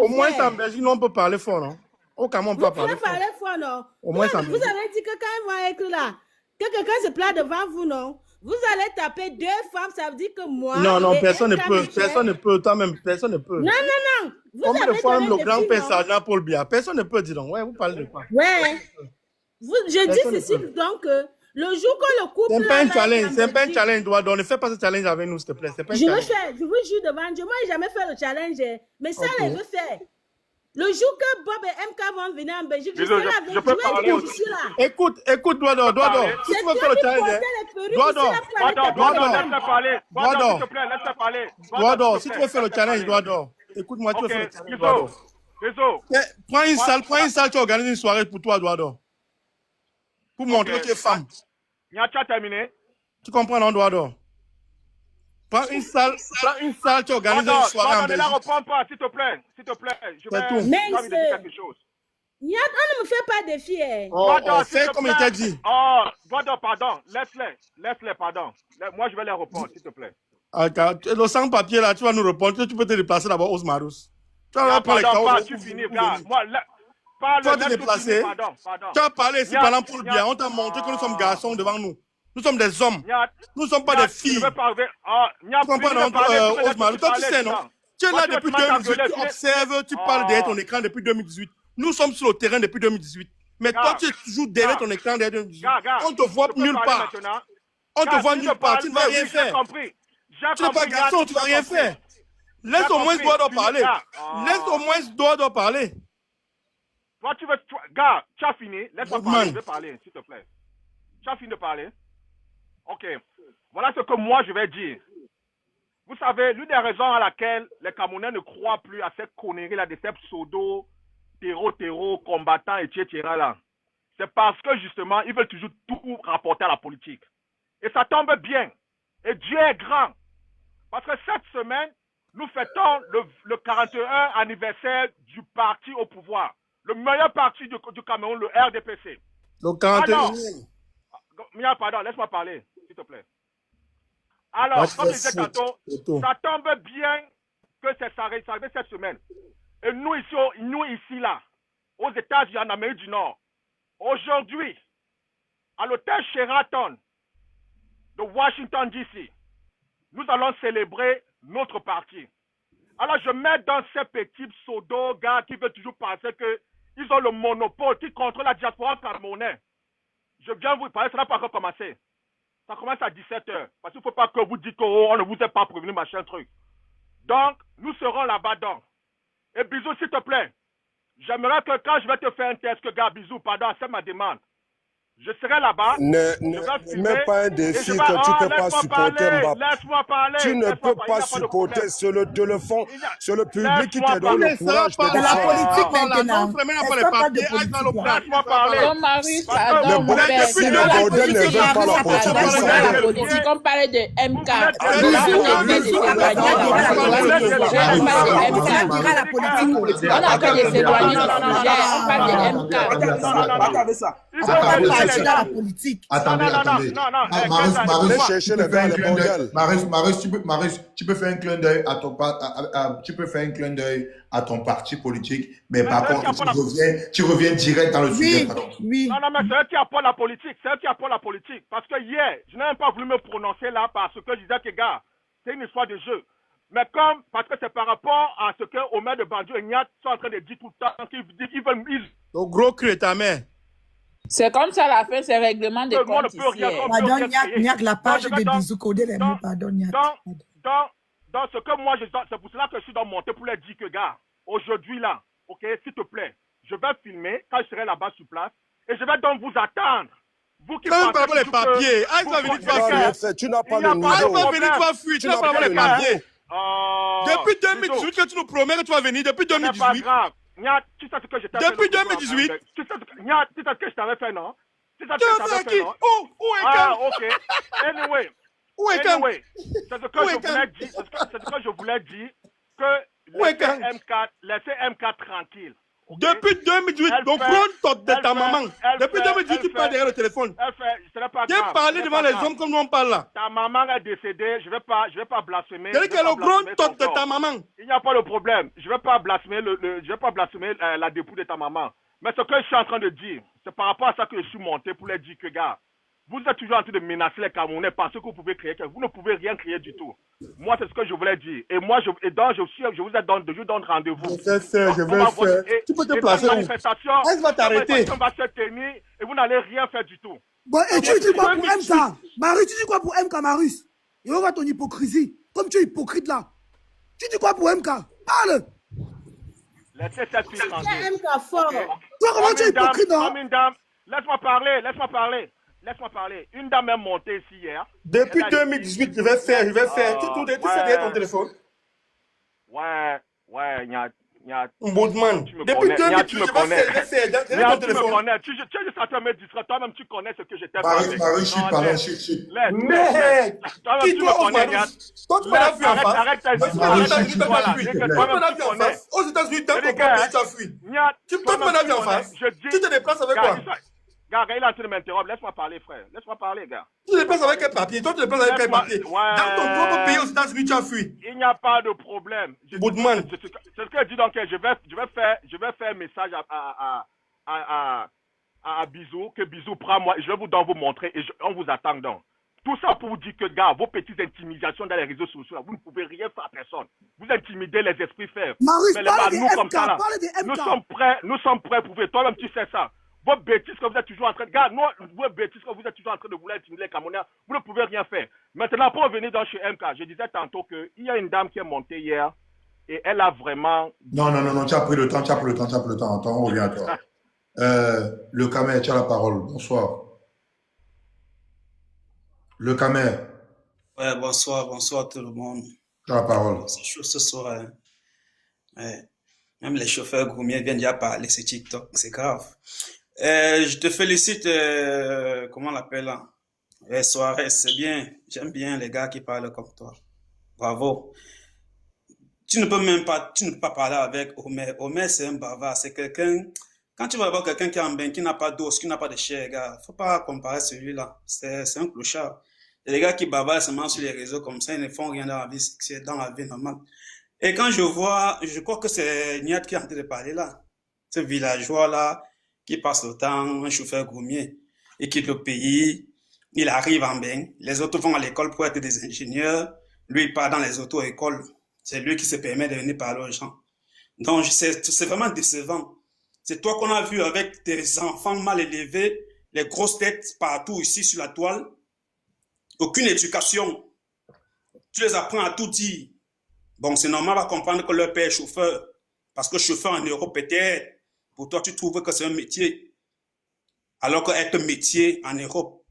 Au moins, c'est en Belgique, nous, on peut parler fort, non? Au Cameroun, on peut parler fort. Non? Au moins, vous avez dit que quand ils vont être là, que quelqu'un se plaint devant vous, non? Vous allez taper 2 femmes, ça veut dire que moi... Non, personne ne peut, toi-même, personne ne peut. Non. Combien de fois même le grand-père Sergent Paul Biya, personne ne peut dire non. Ouais, vous parlez de quoi? Ouais. Je dis ceci, donc... Le jour que le couple... C'est pas un challenge, Douado. Ne fais pas ce challenge avec nous, s'il te plaît. C'est pas un challenge. Je vous jure devant Dieu, moi, je n'ai jamais fait le challenge. Mais ça, il veut faire. Le jour que Bob et MK vont venir en Belgique, je serai avec vous. Je suis là. Écoute, Douado. Si tu veux faire le challenge, Douado, si tu veux faire le challenge, Douado. Écoute-moi, tu veux faire le challenge, Douado. Prends une salle, tu organises une soirée pour toi, Douado. Pour montrer que tu es femme. Nyat, tu as terminé? Tu comprends, non, Douado? Prends une salle, tu organises une soirée en Ne la Belgique. reprends pas, s'il te plaît. S'il te plaît. Je C'est tout. vais te dire quelque chose. Nyat, on ne me fait pas de filles. Hein. On fait comme il t'a dit. Oh, Douado, pardon. Laisse-les, pardon. Moi, je vais les reprendre, s'il te plaît. Le sans-papier, là, tu vas nous répondre. Tu peux te déplacer d'abord aux Marus. Tu vas prendre les Pardon, carreaux. tu finis, gars. Moi, parle, Tu vas te déplacer. Pardon. Tu as parlé ici pendant pour le bien. On t'a montré que nous sommes garçons devant nous. Nous sommes des hommes. Nous ne sommes pas des filles. Tu comprends, non, Osmar? Toi, tu sais, non? Tu es là depuis 2018. Tu observes, tu parles derrière ton écran depuis 2018. Nous sommes sur le terrain depuis 2018. Mais toi, tu es toujours derrière ton écran derrière 2018. On te voit nulle part. On te voit nulle part. Tu ne vas rien faire. Tu n'es pas garçon, tu ne vas rien faire. Laisse au moins Douado parler. Laisse au moins Douado parler. Toi, gars, tu as fini. Laisse-moi parler. Je vais parler, s'il te plaît. Tu as fini de parler? Ok. Voilà ce que moi, je vais dire. Vous savez, l'une des raisons à laquelle les Camerounais ne croient plus à cette connerie-là de ces pseudo, terreau, combattants, etc. là, c'est parce que, justement, ils veulent toujours tout rapporter à la politique. Et ça tombe bien. Et Dieu est grand. Parce que cette semaine, nous fêtons le 41 anniversaire du parti au pouvoir. Le meilleur parti du Cameroun, le RDPC. Le 41. Alors, pardon, laisse-moi parler, s'il te plaît. Alors, comme je disais tantôt, ça tombe bien que ça arrive cette semaine. Et nous ici, là, aux États-Unis, en Amérique du Nord, aujourd'hui, à l'hôtel Sheraton de Washington, D.C., nous allons célébrer notre parti. Alors, je mets dans ces petits pseudo gars qui veulent toujours penser qu'ils ont le monopole, qui contrôlent la diaspora camerounaise. Je viens vous parler, ça n'a pas encore commencé. Ça commence à 17h. Parce qu'il ne faut pas que vous dites qu'on ne vous a pas prévenu, machin truc. Donc, nous serons là-bas donc. Et bisous, s'il te plaît. J'aimerais que quand je vais te faire un test, gars, bisous, pardon, c'est ma demande. Je serai là-bas. Ne mets pas un défi que tu ne peux pas supporter, Mbappé. Laisse-moi parler. Tu ne peux pas supporter sur le téléphone, sur le public qui te donne le courage de la politique maintenant. Laisse-moi parler. Comme Marius, pardon, mon père. On parlait de MK. On a qu'à s'éloigner du sujet. On parle de MK. Dans la politique. Attendez. Marius, tu peux faire un clin d'œil à ton parti politique, mais par contre, tu reviens direct dans le sujet. Oui. Non, mais c'est eux qui apportent la politique. Parce que hier, je n'ai même pas voulu me prononcer là parce que je disais que, gars, c'est une histoire de jeu. Mais parce que c'est par rapport à ce que Omer de Banjo et Nyat sont en train de dire tout le temps, qu'ils veulent... Le gros cru est ta mère. C'est comme ça la fin, c'est règlement de compte ici. Pardon, Nyat, la page de bisous codé les mots, pardon, Nyat. Dans ce que moi, c'est pour cela que je suis dans monter pour leur dire que, gars, aujourd'hui là, ok, s'il te plaît, je vais filmer quand je serai là-bas sur place et je vais donc vous attendre. Vous qui pensez pas les papiers. Tu n'as pas le niveau. Tu n'as pas les papiers. Depuis 2018 que tu nous promets que tu vas venir, depuis 2018. Nyat, tu sais ce que je t'avais fait. Depuis 2018. Nyat, tu sais ce que je t'avais fait, non? Tu sais ce que je t'avais fait, non? Où est Ah, ok. Anyway. C'est ce que je voulais dire. Que laissez MK tranquille. Depuis 2018, donc prends ton de ta maman. Depuis 2018, tu parles derrière le téléphone. Viens parler devant les hommes comme nous on parle là. Ta maman est décédée, je vais pas blasphémer. C'est le gros tot de ta maman. Il n'y a pas de problème. Je vais pas blasphémer la dépouille de ta maman. Mais ce que je suis en train de dire, c'est par rapport à ça que je suis monté pour leur dire que, gars, vous êtes toujours en train de menacer les Camerounais parce que vous pouvez créer quelque chose. Vous ne pouvez rien créer du tout. Moi, c'est ce que je voulais dire. Et moi, je vous ai donné rendez-vous. Je vais faire. Tu peux te placer. Elle va t'arrêter. On va se tenir et vous n'allez rien faire du tout. Bon, et tu dis quoi pour MK? Marius, tu dis quoi pour MK, Marius? Et on voit ton hypocrisie. Comme tu es hypocrite là. Tu dis quoi pour MK? Parle. Laissez cette fille tranquille. MK fort. Toi, comment tu es hypocrite, non? Laisse-moi parler. Une dame est montée ici hier. Depuis 2018, je vais faire. Tu sais derrière ton téléphone. Ouais, Boudman, Tu me depuis connais. 2000, Tu me je connais. vais faire ton Tu me téléphone. connais. Tu es juste en train de me distraire. Toi-même, tu connais ce que j'étais Marie, chute, pardon, chute. Mais, qui toi, Osman? Toi, tu m'as vu en face. Arrête ta Toi, tu m'as vu en face. Aux États-Unis, tant qu'on peut, tu as fui. Toi, tu m'as vu en face. Tu te déplaces avec quoi? Gars, il est en train de m'interrompre. Laisse-moi parler, frère. Laisse-moi parler, gars. Tu te déplaces avec quel papier? Toi, tu te déplaces avec quel papier? Dans ton propre pays aux États-Unis, tu as fui. Il n'y a pas de problème. Boudman. C'est ce que je dis donc. Je vais faire un message à Bisou, que Bisou prend moi. Je vais vous montrer et on vous attend donc. Tout ça pour vous dire que, gars, vos petites intimidations dans les réseaux sociaux, vous ne pouvez rien faire à personne. Vous intimidez les esprits faibles. Maurice, parle nous de comme MK, ça, là. parle de Nous MK. sommes prêts pour vous. Toi-même, tu sais ça. Vos bêtises que vous êtes toujours en train de... Gars, vos bêtises que vous êtes toujours en train de vouloir intimider les Camerounais, vous ne pouvez rien faire. Maintenant, pour revenir dans chez MK, je disais tantôt qu'il y a une dame qui est montée hier et elle a vraiment... Non, tu as pris le temps. Attends, on revient à toi. Le Camer, tu as la parole. Bonsoir. Le Camer. Ouais, bonsoir tout le monde. Tu as la parole. C'est chaud ce soir. Hein. Ouais. Même les chauffeurs groumiers viennent déjà parler sur TikTok, c'est grave. Je te félicite, comment on l'appelle là? Soirée, c'est bien. J'aime bien les gars qui parlent comme toi. Bravo. Tu ne peux pas parler avec Omer. Omer, c'est un bavard. C'est quelqu'un, quand tu vas voir quelqu'un qui est en bain, qui n'a pas d'os, qui n'a pas de chair, gars, faut pas comparer celui-là. C'est un clochard. Et les gars qui bavardent seulement sur les réseaux comme ça, ils ne font rien dans la vie, c'est dans la vie normale. Et quand je crois que c'est Niat qui est en train de parler là. Ce villageois-là, qui passe le temps, un chauffeur groumier, il quitte le pays, il arrive en bain, les autres vont à l'école pour être des ingénieurs, lui il part dans les auto-écoles. C'est lui qui se permet de venir parler aux gens. Donc c'est vraiment décevant. C'est toi qu'on a vu avec tes enfants mal élevés, les grosses têtes partout ici sur la toile, aucune éducation. Tu les apprends à tout dire. Bon, c'est normal à comprendre que leur père est chauffeur. Parce que chauffeur en Europe, peut-être, pour toi, tu trouves que c'est un métier. Alors qu'être métier en Europe,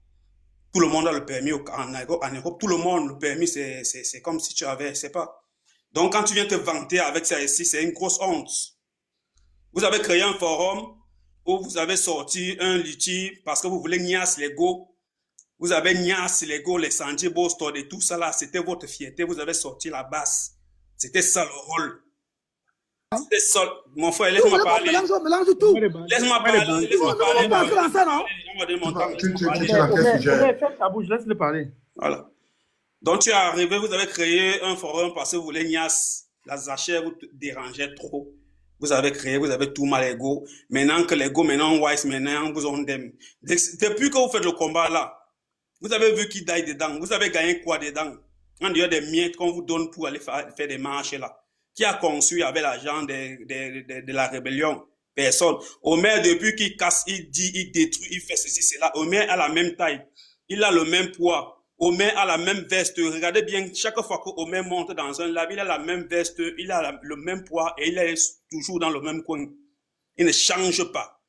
tout le monde a le permis. En Europe, tout le monde, le permis, c'est comme si tu avais, c'est pas. Donc, quand tu viens te vanter avec ça ici, c'est une grosse honte. Vous avez créé un forum où vous avez sorti un litige parce que vous voulez niasse les go. Vous avez niasse les go, les Sanji Boston et tout ça là. C'était votre fierté. Vous avez sorti la basse. C'était ça le rôle. C'était ça. Mon frère, laisse-moi parler. Mélange tout. Laisse-moi parler. Laisse-le parler. Voilà. Donc, tu es arrivé, vous avez créé un forum parce que vous voulez niasse. La zachère vous dérangeait trop. Vous avez créé, vous avez tout mal ego. Maintenant que l'ego, maintenant wise, maintenant vous ont dem. Depuis que vous faites le combat là, vous avez vu qui daille dedans. Vous avez gagné quoi dedans? En dehors des miettes qu'on vous donne pour aller faire des marches là. Qui a conçu avec l'argent de la rébellion? Personne. Omer, depuis qu'il casse, il dit, il détruit, il fait ceci, cela. Omer a la même taille. Il a le même poids. Omer a la même veste. Regardez bien, chaque fois que Omer monte dans un lab, il a la même veste, il a le même poids et il est toujours dans le même coin. Il ne change pas.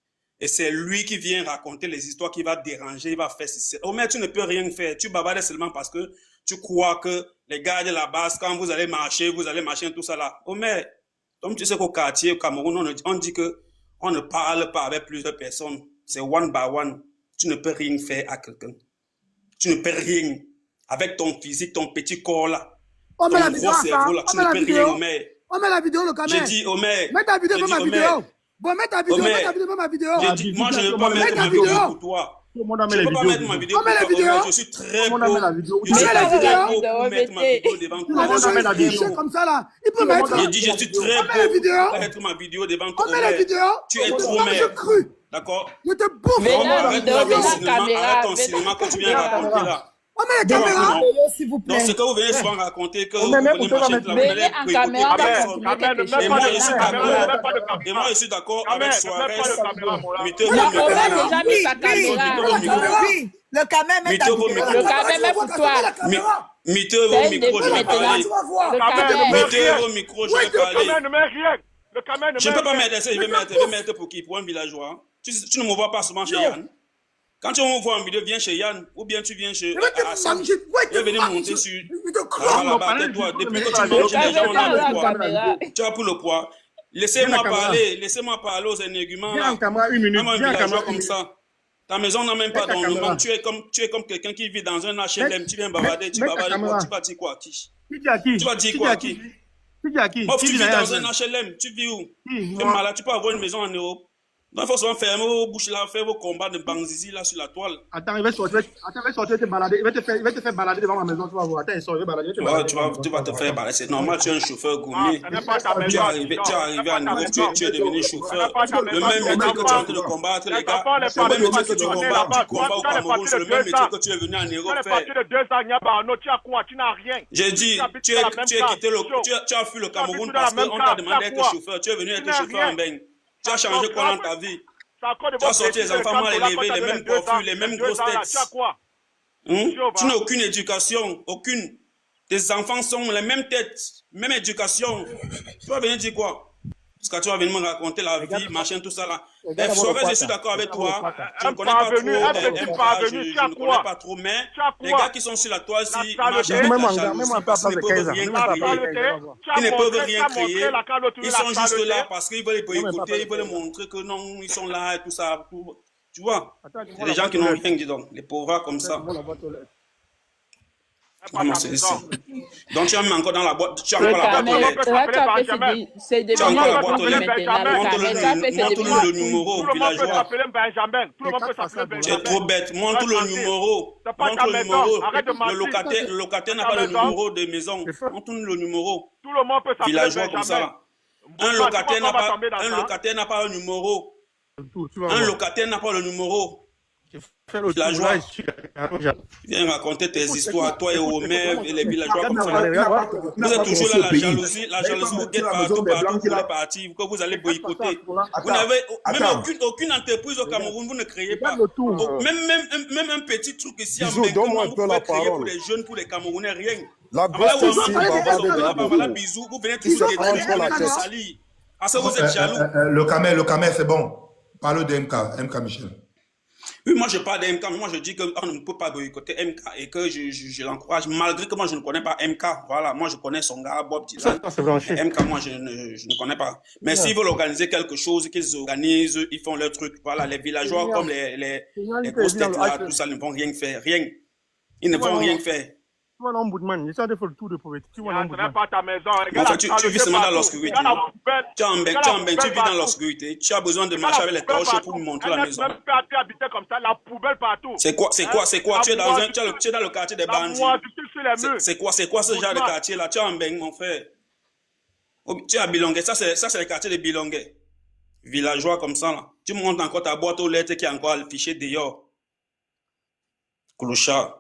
Et c'est lui qui vient raconter les histoires, qui va déranger, il va faire ceci. Omer, tu ne peux rien faire. Tu bavardes seulement parce que tu crois que les gars de la base, quand vous allez marcher, tout ça là. Omer, comme tu sais qu'au quartier, au Cameroun, on dit que on ne parle pas avec plusieurs personnes. C'est one by one. Tu ne peux rien faire à quelqu'un. Tu ne peux rien. Avec ton physique, ton petit corps là. On met la vidéo gros cerveau là, tu ne peux rien, Omer. On met la vidéo, le Camer. J'ai dit, Omer. Mets ta vidéo, ma vidéo. Bon, mets ta vidéo, ma vidéo. Moi, je ne veux pas mettre ma vidéo pour toi. Je ne peux pas mettre ma vidéo pour toi. Je suis très beau. Je suis très beau pour mettre ma vidéo devant toi. On met la vidéo comme ça là. Il peut mettre. J'ai dit, je suis très beau pour mettre ma vidéo devant toi. On met la vidéo. Tu es trop mère. D'accord? Je te bouffe. Arrête ton cinéma que tu viens raconter là. On met la caméra, s'il vous plaît. Donc, c'est que vous venez souvent raconter que vous venez marcher de la monnaie pour écouter. Et moi, je suis d'accord avec Suarez. Le Camer met ta vidéo. Le Camer met pour toi. Mettez vos micros, je vais parler. Mettez vos micros, je vais parler. Je ne peux pas mettre ça, je vais mettre pour qui? Pour un villageois. Tu ne me vois pas souvent chez Yann. Quand tu me vois en vidéo, viens chez Yann, ou bien tu viens chez Hassan. Et venir monter sur... Depuis que tu manges, les gens ont le poids. Tu as pour le poids. Laissez-moi parler aux énéguments. Viens en caméra, une minute. Même un Viens en villageois caméra, comme ça. Ta maison n'a même pas d'ornement. Tu es comme quelqu'un qui vit dans un HLM. Tu viens bavarder. Tu bavardes quoi? Tu vas dire quoi à qui? Tu vas dire quoi à qui? Tu vis dans un HLM. Tu vis où? Tu es malade. Tu peux avoir une maison en Europe. Donc, il faut souvent fermer vos bouches là, faire vos combats de bangzizi là sur la toile. Attends, il va sortir, te balader. Il va te faire balader devant ma maison, tu vas voir. Attends, il sort, il va balader. Tu vas te faire balader. C'est normal, tu es un chauffeur gourmet. Tu es arrivé à Europe, tu es devenu chauffeur. Le même métier que tu es en train de combattre, les gars. Le même métier que tu combats au Cameroun, c'est le même métier que tu es venu en Europe faire. J'ai dit, tu as fui le Cameroun parce qu'on t'a demandé d'être chauffeur. Tu es venu être chauffeur en beigne. Tu as changé quoi dans ta vie? Tu as sorti les enfants mal élevés, les mêmes coiffures, les mêmes grosses têtes. Tu n'as aucune éducation, aucune. Tes enfants sont les mêmes têtes, même éducation. Tu vas venir dire quoi? Parce que tu vas venir me raconter la vie, machin, tout ça là. Je suis d'accord avec toi. Je ne connais pas trop, je ne connais pas trop, mais les gars qui sont sur la toile, si machin, parce qu'ils ne peuvent rien créer, ils sont juste là parce qu'ils veulent écouter, ils veulent montrer que non, ils sont là et tout ça. Tu vois, c'est des gens qui n'ont rien, dis donc, les pauvres comme ça. Comment c'est ici? Donc tu as mis encore dans la boîte. Tu as encore la boîte aux lettres. Tu as encore la boîte aux lettres. Montre-nous le numéro, villageois. Tu es trop bête. Montre le numéro. Montre le numéro. Le locataire n'a pas le numéro de maison. Montre-nous le numéro. Villageois comme ça. Un locataire n'a pas le numéro. Un locataire n'a pas le numéro. Villageois, viens raconter tes histoires, toi et Omer et les villageois comme ça. Vous êtes toujours là, la jalousie vous guette partout pour les partis, que vous allez boycotter. Vous n'avez même aucune entreprise au Cameroun, vous ne créez pas. Même un petit truc ici en Bengou, vous pouvez créer pour les jeunes, pour les Camerounais, rien. La grosse bisous, vous venez toujours détruire, salir. Parce que vous êtes jaloux. Le Camé, c'est bon. Parle de MK Michel. Oui, moi je parle de MK, mais moi je dis qu'on ne peut pas boycotter MK et que je l'encourage, malgré que moi je ne connais pas MK. Voilà, moi je connais son gars, Bob Dylan. MK, moi je ne connais pas. Mais s'ils veulent organiser quelque chose, qu'ils organisent, ils font leur truc. Voilà, les villageois comme les grosses têtes là, tout ça, ne vont rien faire. Rien. Ils ne vont rien faire. Tu vois l'ombudsman, j'essaie de faire le tour de pauvreté. Tu vois l'ombudsman. Enfin, tu vis seulement dans l'obscurité. Tu vis dans l'obscurité. Tu as besoin de marcher avec les torches pour me montrer la maison. C'est quoi? Tu es dans le quartier des bandits. C'est quoi ce genre de quartier là? Tu es en Beng, mon frère. Tu es à Bilongué. Ça, c'est le quartier de Bilongué. Villageois comme ça là. Tu montes encore ta boîte aux lettres qui est encore affichée dehors. Clochard.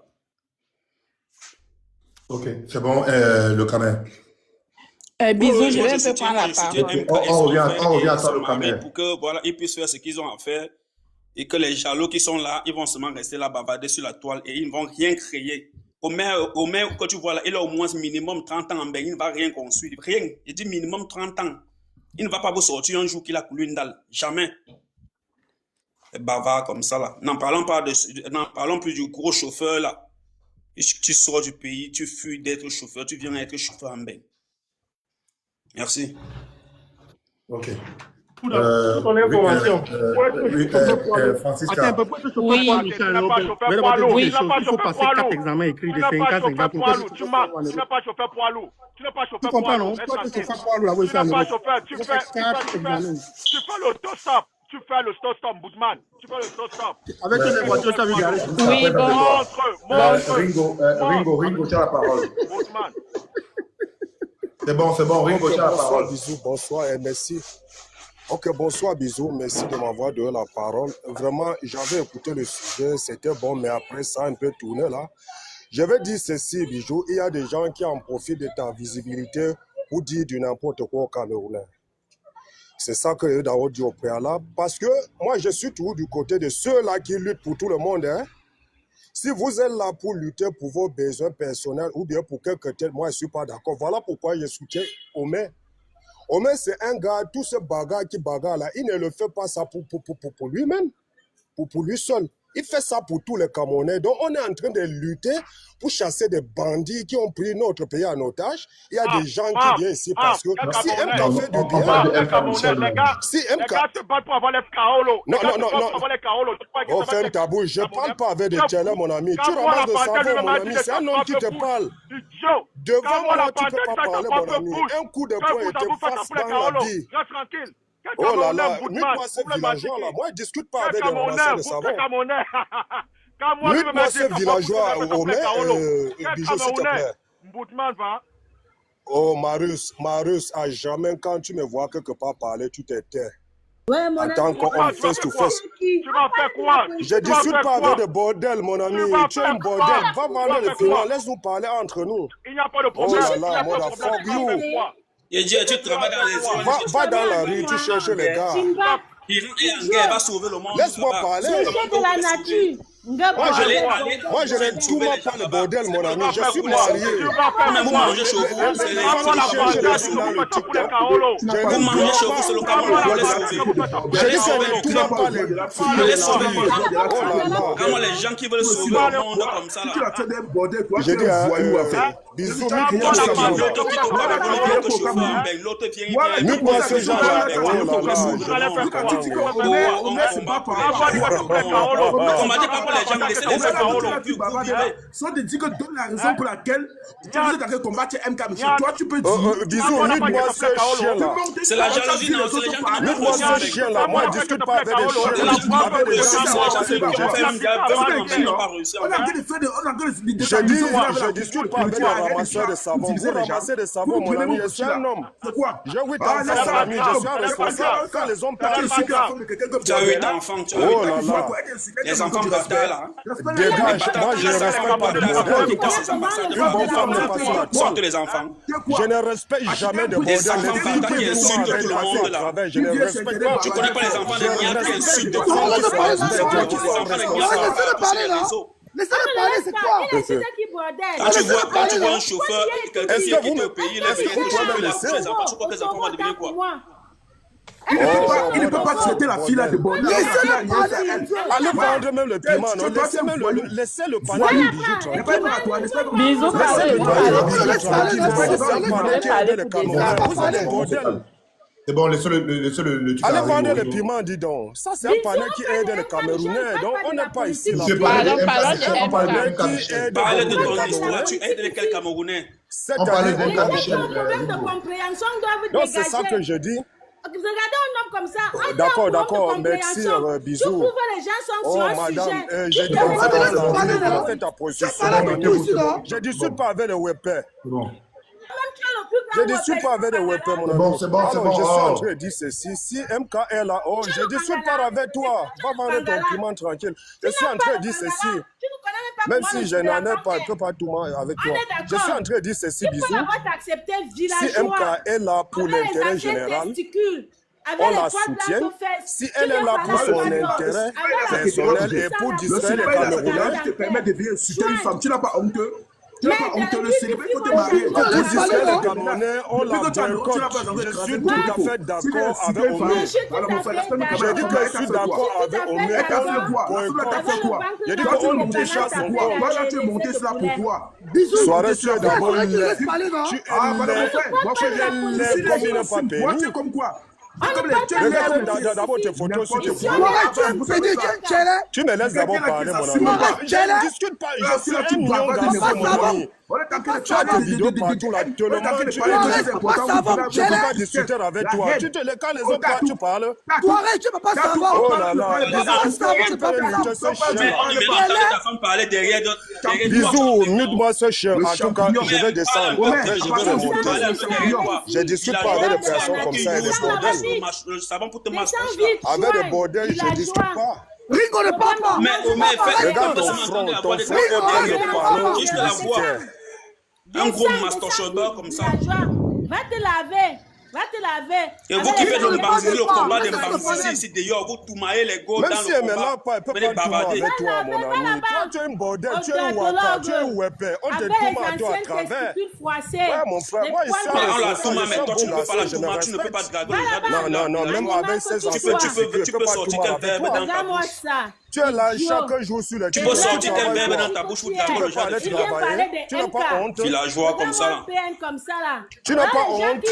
Ok, c'est bon, le Camé. Bisous, je vais un peu prendre la parole. On revient à ça, le Camé. Pour que, voilà, ils puissent faire ce qu'ils ont à faire et que les jaloux qui sont là, ils vont seulement rester là, bavarder sur la toile et ils ne vont rien créer. Au maire, quand tu vois là, il a au moins minimum 30 ans en bain, il ne va rien construire. Rien. Il dit minimum 30 ans. Il ne va pas vous sortir un jour qu'il a coulé une dalle. Jamais. Les bavards comme ça là. N'en parlons plus du gros chauffeur là. Tu sors du pays, tu fuis d'être chauffeur, tu viens être chauffeur en bain. Merci. Ok. Ton information. Francisca. Attends, pourquoi tu chauffeur poids, Michel? Il faut passer 4 examens écrits de 50 exemples. Tu n'es pas chauffeur poids lourd. Tu n'es pas chauffeur poids lourd. Tu comprends, non? Toi, tu es chauffeur poids lourd. Là, tu n'es pas chauffeur. Tu fais l'autostop. Tu fais le stop, Boudman. Tu fais le stop. Avec les voitures, tu as vu garer. Oui, bon. Ringo, tu as la parole. C'est bon, Ringo, tu as la parole. Bisous, bonsoir et merci. Ok, bonsoir, bisous, merci de m'avoir donné la parole. Vraiment, j'avais écouté le sujet, c'était bon, mais après ça a un peu tourné là. Je vais dire ceci, bisous, il y a des gens qui en profitent de ta visibilité pour dire du n'importe quoi au Camerounais. C'est ça que j'ai d'abord dit au préalable. Parce que moi, je suis toujours du côté de ceux-là qui luttent pour tout le monde. Hein. Si vous êtes là pour lutter pour vos besoins personnels ou bien pour quelque tel, moi, je ne suis pas d'accord. Voilà pourquoi je soutiens Omer. Omer, c'est un gars, tout ce bagarre qui bagarre là, il ne le fait pas ça pour lui-même, pour lui seul. Il fait ça pour tous les Camerounais. Donc, on est en train de lutter pour chasser des bandits qui ont pris notre pays en otage. Il y a des gens qui viennent ici parce que si MK fait du bien, si MK... se battent pour avoir les Kaolo. Non. Oh, ferme ta bouche. Je ne parle pas avec des tchèlers, mon ami. Tu ramasses de savon, mon ami. C'est un homme qui te parle. Devant moi, tu ne peux pas parler, mon ami. Un coup de poing et te fasse dans la vie. Oh là là, mute-moi ce villageois là. Moi, je ne discute pas avec des ramasseurs de savon. Mute-moi ce villageois, Omer, Bijou, s'il te plaît. Oh, Marius, à jamais, quand tu me vois quelque part parler, tu te tais. Ouais, mon Attends qu'on face to face. Tu vas faire quoi? Je ne discute pas avec de bordel, mon ami. Tu es un bordel. Va vendre le piment. Laisse-nous parler entre nous. Il n'y a pas de problème. Oh là là, mother fuck you. Tu travailles dans les zones. Va dans la rue, tu cherches les gars. Il va sauver le monde. Laisse-moi parler. C'est de la nature. Moi, je n'ai tout pas le bordel, mon ami. Je suis marié. Vous mangez chez vous, c'est les vous mangez chez vous, c'est le Cameroun, vous les sauvez. Je dis que je n'ai tout pas les Comment les gens qui veulent sauver le monde comme ça là. Je dis bisous, mute-moi ce genre-là. Les gens laissez les sans te dire que donne la raison pour laquelle tu veux t'arrêter de combattre MK Michel. Toi, tu peux dire. Bisous, mute-moi ce chien-là. C'est la jalousie, non? C'est les gens qui mute-moi ce chien-là. Moi, je ne discute pas avec des chiens. Avec des je ne discute pas avec les ramasseurs de savon. Vous ramassez des savons, mon ami. Je suis un homme. C'est quoi? J'ai 8 enfants, mon ami. Je suis un responsable. Quand les hommes parlent, tu as 8 enfants. Oh là là. Les enfants peuvent taire là. Dégage, moi je ne respecte pas de bordel. Une bonne femme n'est pas sur la Sortez les enfants. Je ne respecte jamais de bordel. Les filles qui insultent tout le monde là. Je ne respecte pas. Tu connais pas les enfants de Niat qui insultent tout le monde. Laissez-le parler, c'est quoi? Quand tu vois un chauffeur, quelqu'un qui est au pays, les enfants, tu crois que les enfants vont devenir quoi? Il ne peut pas traiter la fille là de bordel. Allez vendre même le piment. Laissez le panier c'est bon, laissez le allez vendre le piment, dis donc. Ça, c'est un panel qui aide les Camerounais. Donc, on n'est pas ici. Parlez de ton histoire. Tu aides lesquels Camerounais? On parlait de problème de compréhension doivent donc, c'est ça que je dis. Regardez un homme comme ça. D'accord, merci, bisous. Je trouve que les gens sont sur un madame, sujet. j'ai dit je ne discute pas avec les webpers. Je ne discute pas avec les webpers, mon ami. C'est bon. Je suis en train de dire ceci. Si MK est là, je ne discute pas avec toi. Va vendre ton piment tranquille. Je suis en train de dire ceci. Même si je n'en ai pas, je ne peux pas tout avec toi. Je suis en train de dire ceci, bisous. Si MK est là pour l'intérêt général, on la soutient. Si elle est là pour son intérêt personnel et pour distraire les Camerounais, te permet de venir insulter une femme. Tu n'as pas honteux? Tu n'as pas honteux, le célébrer, il faut te marier. Pour distraire les Camerounais, on la boycotte. Je suis tout à fait d'accord avec Omer. J'ai dit que je suis d'accord avec Omer. J'ai dit qu'on déchasse son corps. Moi, tu es monté cela pourquoi? Soirée, tu es d'abord laid. Tu es laid comme il n'a pas payé. Moi, tu es comme quoi? D'abord tes photos sur tes photos. Tu me laisses d'abord parler, mon ami. Je ne discute pas. Je suis un million garçon, mon ami. Tu as des vidéos partout là. Tu le manges. Je ne peux pas discuter avec toi. Quand les autres parlent, tu parles. Toi, arrête, tu ne peux pas savoir. Oh là là. Bisous, mute-moi ce chien. En tout cas, je vais descendre. Après, je vais remonter. Je ne discute pas avec des personnes comme ça et des bordels. Avec des bordels, je ne discute pas. Ringo ne parle pas. Regarde ton front est bien de parler. Juste la voix. Un gros mastochodeur comme ça. Va te laver. Va te laver. Et vous qui faites le combat des Bambisi ici d'ailleurs, vous toumaillez les go dans le combat. Même si elle ne l'a pas, elle peut pas tout avec toi, mon ami. Toi, tu es un bordel, tu es un waka, tu es un wepé. On te tourne à toi à travers. Ouais, mon frère, moi ici, on la tourne, mais toi, tu ne peux pas la tourner, tu ne peux pas te garder. Non, même avec ces enfants, tu peux sortir quel verbe dans ta bouche. Tu es là chaque jour sur le Tu peux sortir tes verbe dans ta bouche pour Tu peux pas aller travailler. Tu n'as pas honte. Villageois comme ça. Tu n'as pas honte.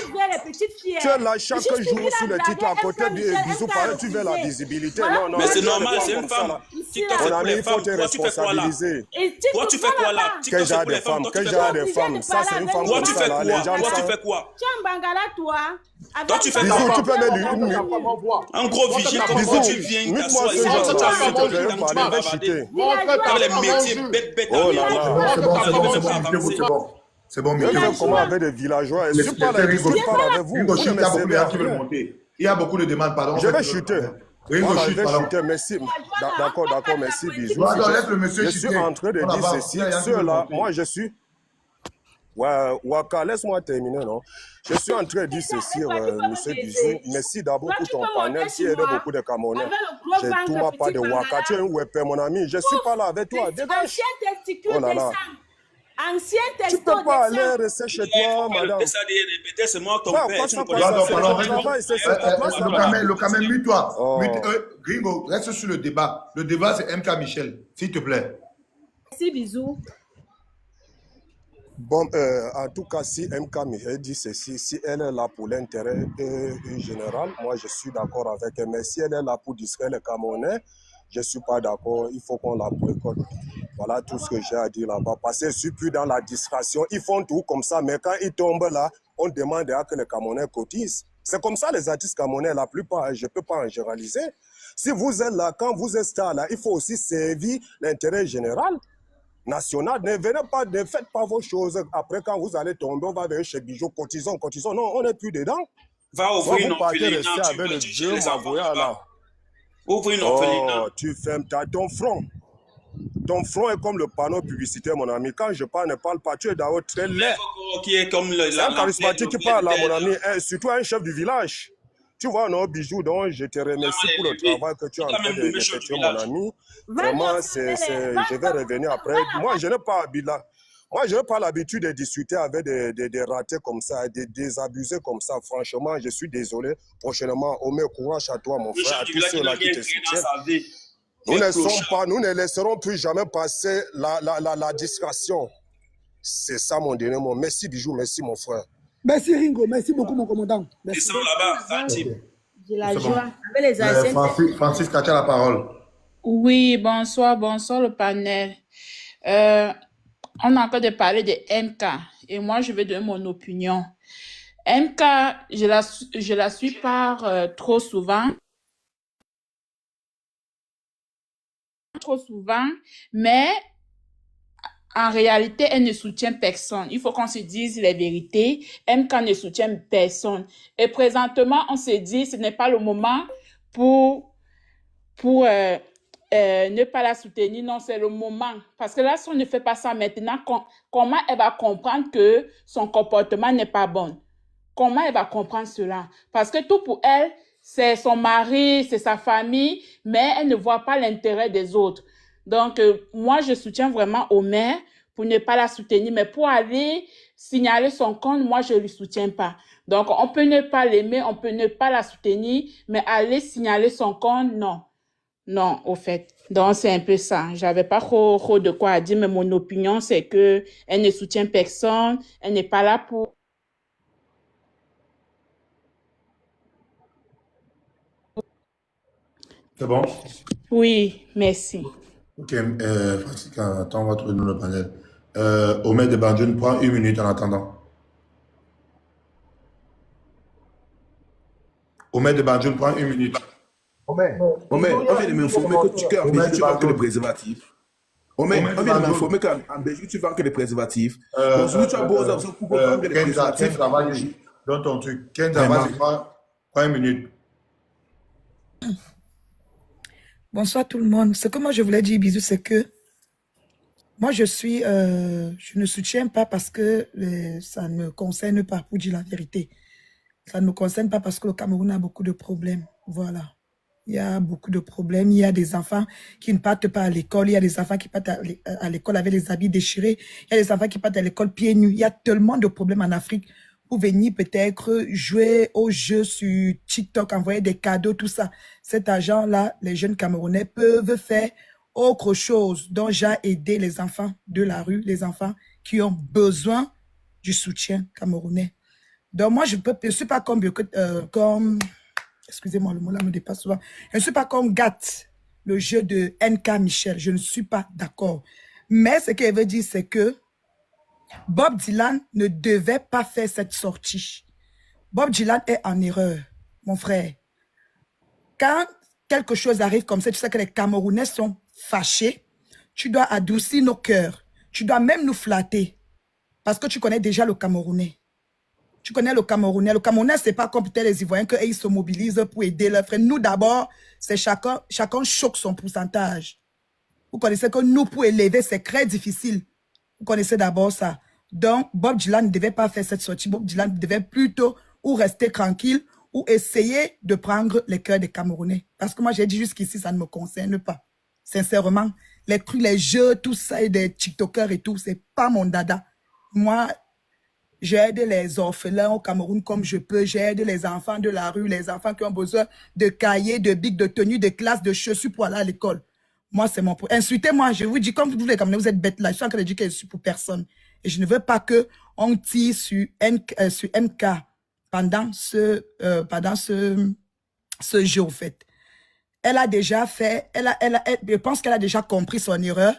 Tu es là chaque jour sur le titre à côté du bisou parler, tu veux la visibilité. Non, non. Mais c'est normal, c'est une femme. Mon ami, il faut te responsabiliser. Toi, tu fais quoi là? Quel genre de femme? Quel genre de femme? Ça, c'est une femme Toi, comme tu ça. fais là. quoi? Les gens Toi, tu savent. fais quoi? Toi, tu fais Bisou, quoi? tu peux mettre une Un gros vigile comme toi, tu viens t'asseoir ici. Bisou, Tu as fait ton je vais temps, tu parler, vas je vais bavarder. chuter. Dans les métiers bêtes, Oh là là. C'est bon, Je fais comment avec des villageois? Je parle avec vous, je parle avec vous. Ringo, Vous chute, ne il y a beaucoup me de gens qui servez à veulent rien. monter. Il y a beaucoup de demandes, pardon. Je vais chuter. Ringo, Voilà, je chute, vais pardon. chuter, merci. D'accord, merci, bisous. Laisse le monsieur Je suis chuter. en train de On dire avance. ceci. Il y a rien qui veut Ceux-là, monter. moi je suis. Ouais, Waka, laisse-moi terminer, non? Je suis en train de dire ceci, monsieur Bisou. Merci d'abord pour ton panel. S'il y a beaucoup de Camerounais, je ne tourne pas de Waka. Tu es un Wepé, mon ami. Je ne suis pas là avec toi. Dégage. Oh là là. Ancien Tu ne peux pas aller rester chez toi, madame. C'est moi ton Va, père. passe Tu pas ne connais ça, pas c'est ça. le travail, c'est ta place là-bas. Le Kamel, mute-toi. Oh. Gringo, reste sur le débat. Le débat, c'est MK Michel, s'il te plaît. Merci, bisous. Bon, en tout cas, si MK Michel dit ceci, si elle est là pour l'intérêt général, moi je suis d'accord avec elle. Mais si elle est là pour distraire les Camerounais, je ne suis pas d'accord. Il faut qu'on la boycotte. Voilà tout ce que j'ai à dire là-bas. Parce que je ne suis plus dans la distraction. Ils font tout comme ça, mais quand ils tombent là, on demande à que les Camerounais cotisent. C'est comme ça les artistes camerounais, la plupart, je ne peux pas en généraliser. Si vous êtes là, quand vous êtes star là, il faut aussi servir l'intérêt général. National, ne venez pas, ne faites pas vos choses. Après, quand vous allez tomber, on va venir chez Bijou, cotisons. Non, on n'est plus dedans. Va ouvrir une vous partez orphelinat, rester tu avec veux le tuer Dieu les enfants m'envoyer là-bas. là. Ouvre une orphelinat. Oh, tu fermes ton front. Ton front est comme le panneau publicitaire, mon ami. Quand je parle, ne parle pas. Tu es d'abord très laid. Qui est comme C'est un charismatique qui parle là, mon ami. Surtout un chef du village. Tu vois, non, Bijou, donc je te remercie pour le travail que tu es en train d'effectuer, mon ami. Vraiment, je vais revenir après. Moi, je n'ai pas l'habitude de discuter avec des ratés comme ça, des désabusés comme ça. Franchement, je suis désolé. Prochainement, on met courage à toi, mon frère, à tous ceux-là qui te soutiennent. Nous ne laisserons plus jamais passer la discrétion. C'est ça mon dernier mot. Merci, Bijou, merci, mon frère. Merci Ringo, merci beaucoup mon commandant. Merci. Descends là-bas, Fatih. J'ai la joie. Avec les anciens. Francis, tu as la parole. Oui, bonsoir le panel. On a encore de parler de MK et moi je vais donner mon opinion. MK, je la suis pas trop souvent, mais en réalité, elle ne soutient personne. Il faut qu'on se dise les vérités. MK ne soutient personne. Et présentement, on se dit ce n'est pas le moment pour ne pas la soutenir. Non, c'est le moment. Parce que là, si on ne fait pas ça maintenant, comment elle va comprendre que son comportement n'est pas bon? Comment elle va comprendre cela? Parce que tout pour elle, c'est son mari, c'est sa famille, mais elle ne voit pas l'intérêt des autres. Donc, moi, je soutiens vraiment Omer pour ne pas la soutenir, mais pour aller signaler son compte, moi, je ne lui soutiens pas. Donc, on peut ne pas l'aimer, on peut ne pas la soutenir, mais aller signaler son compte, non. Non, au fait. Donc, c'est un peu ça. J'avais pas trop de quoi à dire, mais mon opinion, c'est que elle ne soutient personne, elle n'est pas là pour... C'est bon? Oui, merci. Ok, Francis, attends, on va trouver nous le panel. Omer de Banjoun, prends 1 minute en attendant. Omer de Banjoun, prends 1 minute. Omer, on vient de m'informer que tu vends que les préservatifs. Omer, on vient de m'informer qu'en Belgique, tu vends que les préservatifs. Donc, si tu as beau options pour vendre les préservatifs. Dans ton truc. Kenza, vas-y, prends 1 minute. Bonsoir tout le monde. Ce que moi je voulais dire, bisous, c'est que moi je ne soutiens pas parce que ça ne me concerne pas, pour dire la vérité. Ça ne me concerne pas parce que le Cameroun a beaucoup de problèmes. Voilà. Il y a beaucoup de problèmes. Il y a des enfants qui ne partent pas à l'école. Il y a des enfants qui partent à l'école avec les habits déchirés. Il y a des enfants qui partent à l'école pieds nus. Il y a tellement de problèmes en Afrique pour venir peut-être jouer aux jeux sur TikTok, envoyer des cadeaux, tout ça. Cet argent-là, les jeunes Camerounais peuvent faire autre chose dont j'ai aidé les enfants de la rue, les enfants qui ont besoin du soutien camerounais. Donc moi, je ne suis pas comme excusez-moi, le mot là me dépasse souvent. Je ne suis pas comme GATT, le jeu de NK Michel. Je ne suis pas d'accord. Mais ce qu'elle veut dire, c'est que Bob Dylan ne devait pas faire cette sortie. Bob Dylan est en erreur, mon frère. Quand quelque chose arrive comme ça, tu sais que les Camerounais sont fâchés, tu dois adoucir nos cœurs. Tu dois même nous flatter. Parce que tu connais déjà le Camerounais. Tu connais le Camerounais. Le Camerounais, ce n'est pas comme peut-être les Ivoiriens qu'ils se mobilisent pour aider leurs frères. Nous, d'abord, c'est chacun choque son pourcentage. Vous connaissez que nous, pour élever, c'est très difficile. Vous connaissez d'abord ça. Donc, Bob Dylan ne devait pas faire cette sortie. Bob Dylan devait plutôt ou rester tranquille ou essayer de prendre les cœurs des Camerounais. Parce que moi, j'ai dit jusqu'ici, ça ne me concerne pas. Sincèrement, les jeux, tout ça, et des TikTokers et tout, c'est pas mon dada. Moi, j'aide les orphelins au Cameroun comme je peux. J'aide les enfants de la rue, les enfants qui ont besoin de cahiers, de bics, de tenues, de classes, de chaussures pour aller à l'école. Moi, c'est mon... Insultez-moi, je vous dis, comme vous les Camerounais, vous êtes bêtes là. Je suis en train de dire que je suis pour personne. Et je ne veux pas qu'on tire sur MK pendant ce jeu, au fait. Elle a déjà fait... je pense qu'elle a déjà compris son erreur,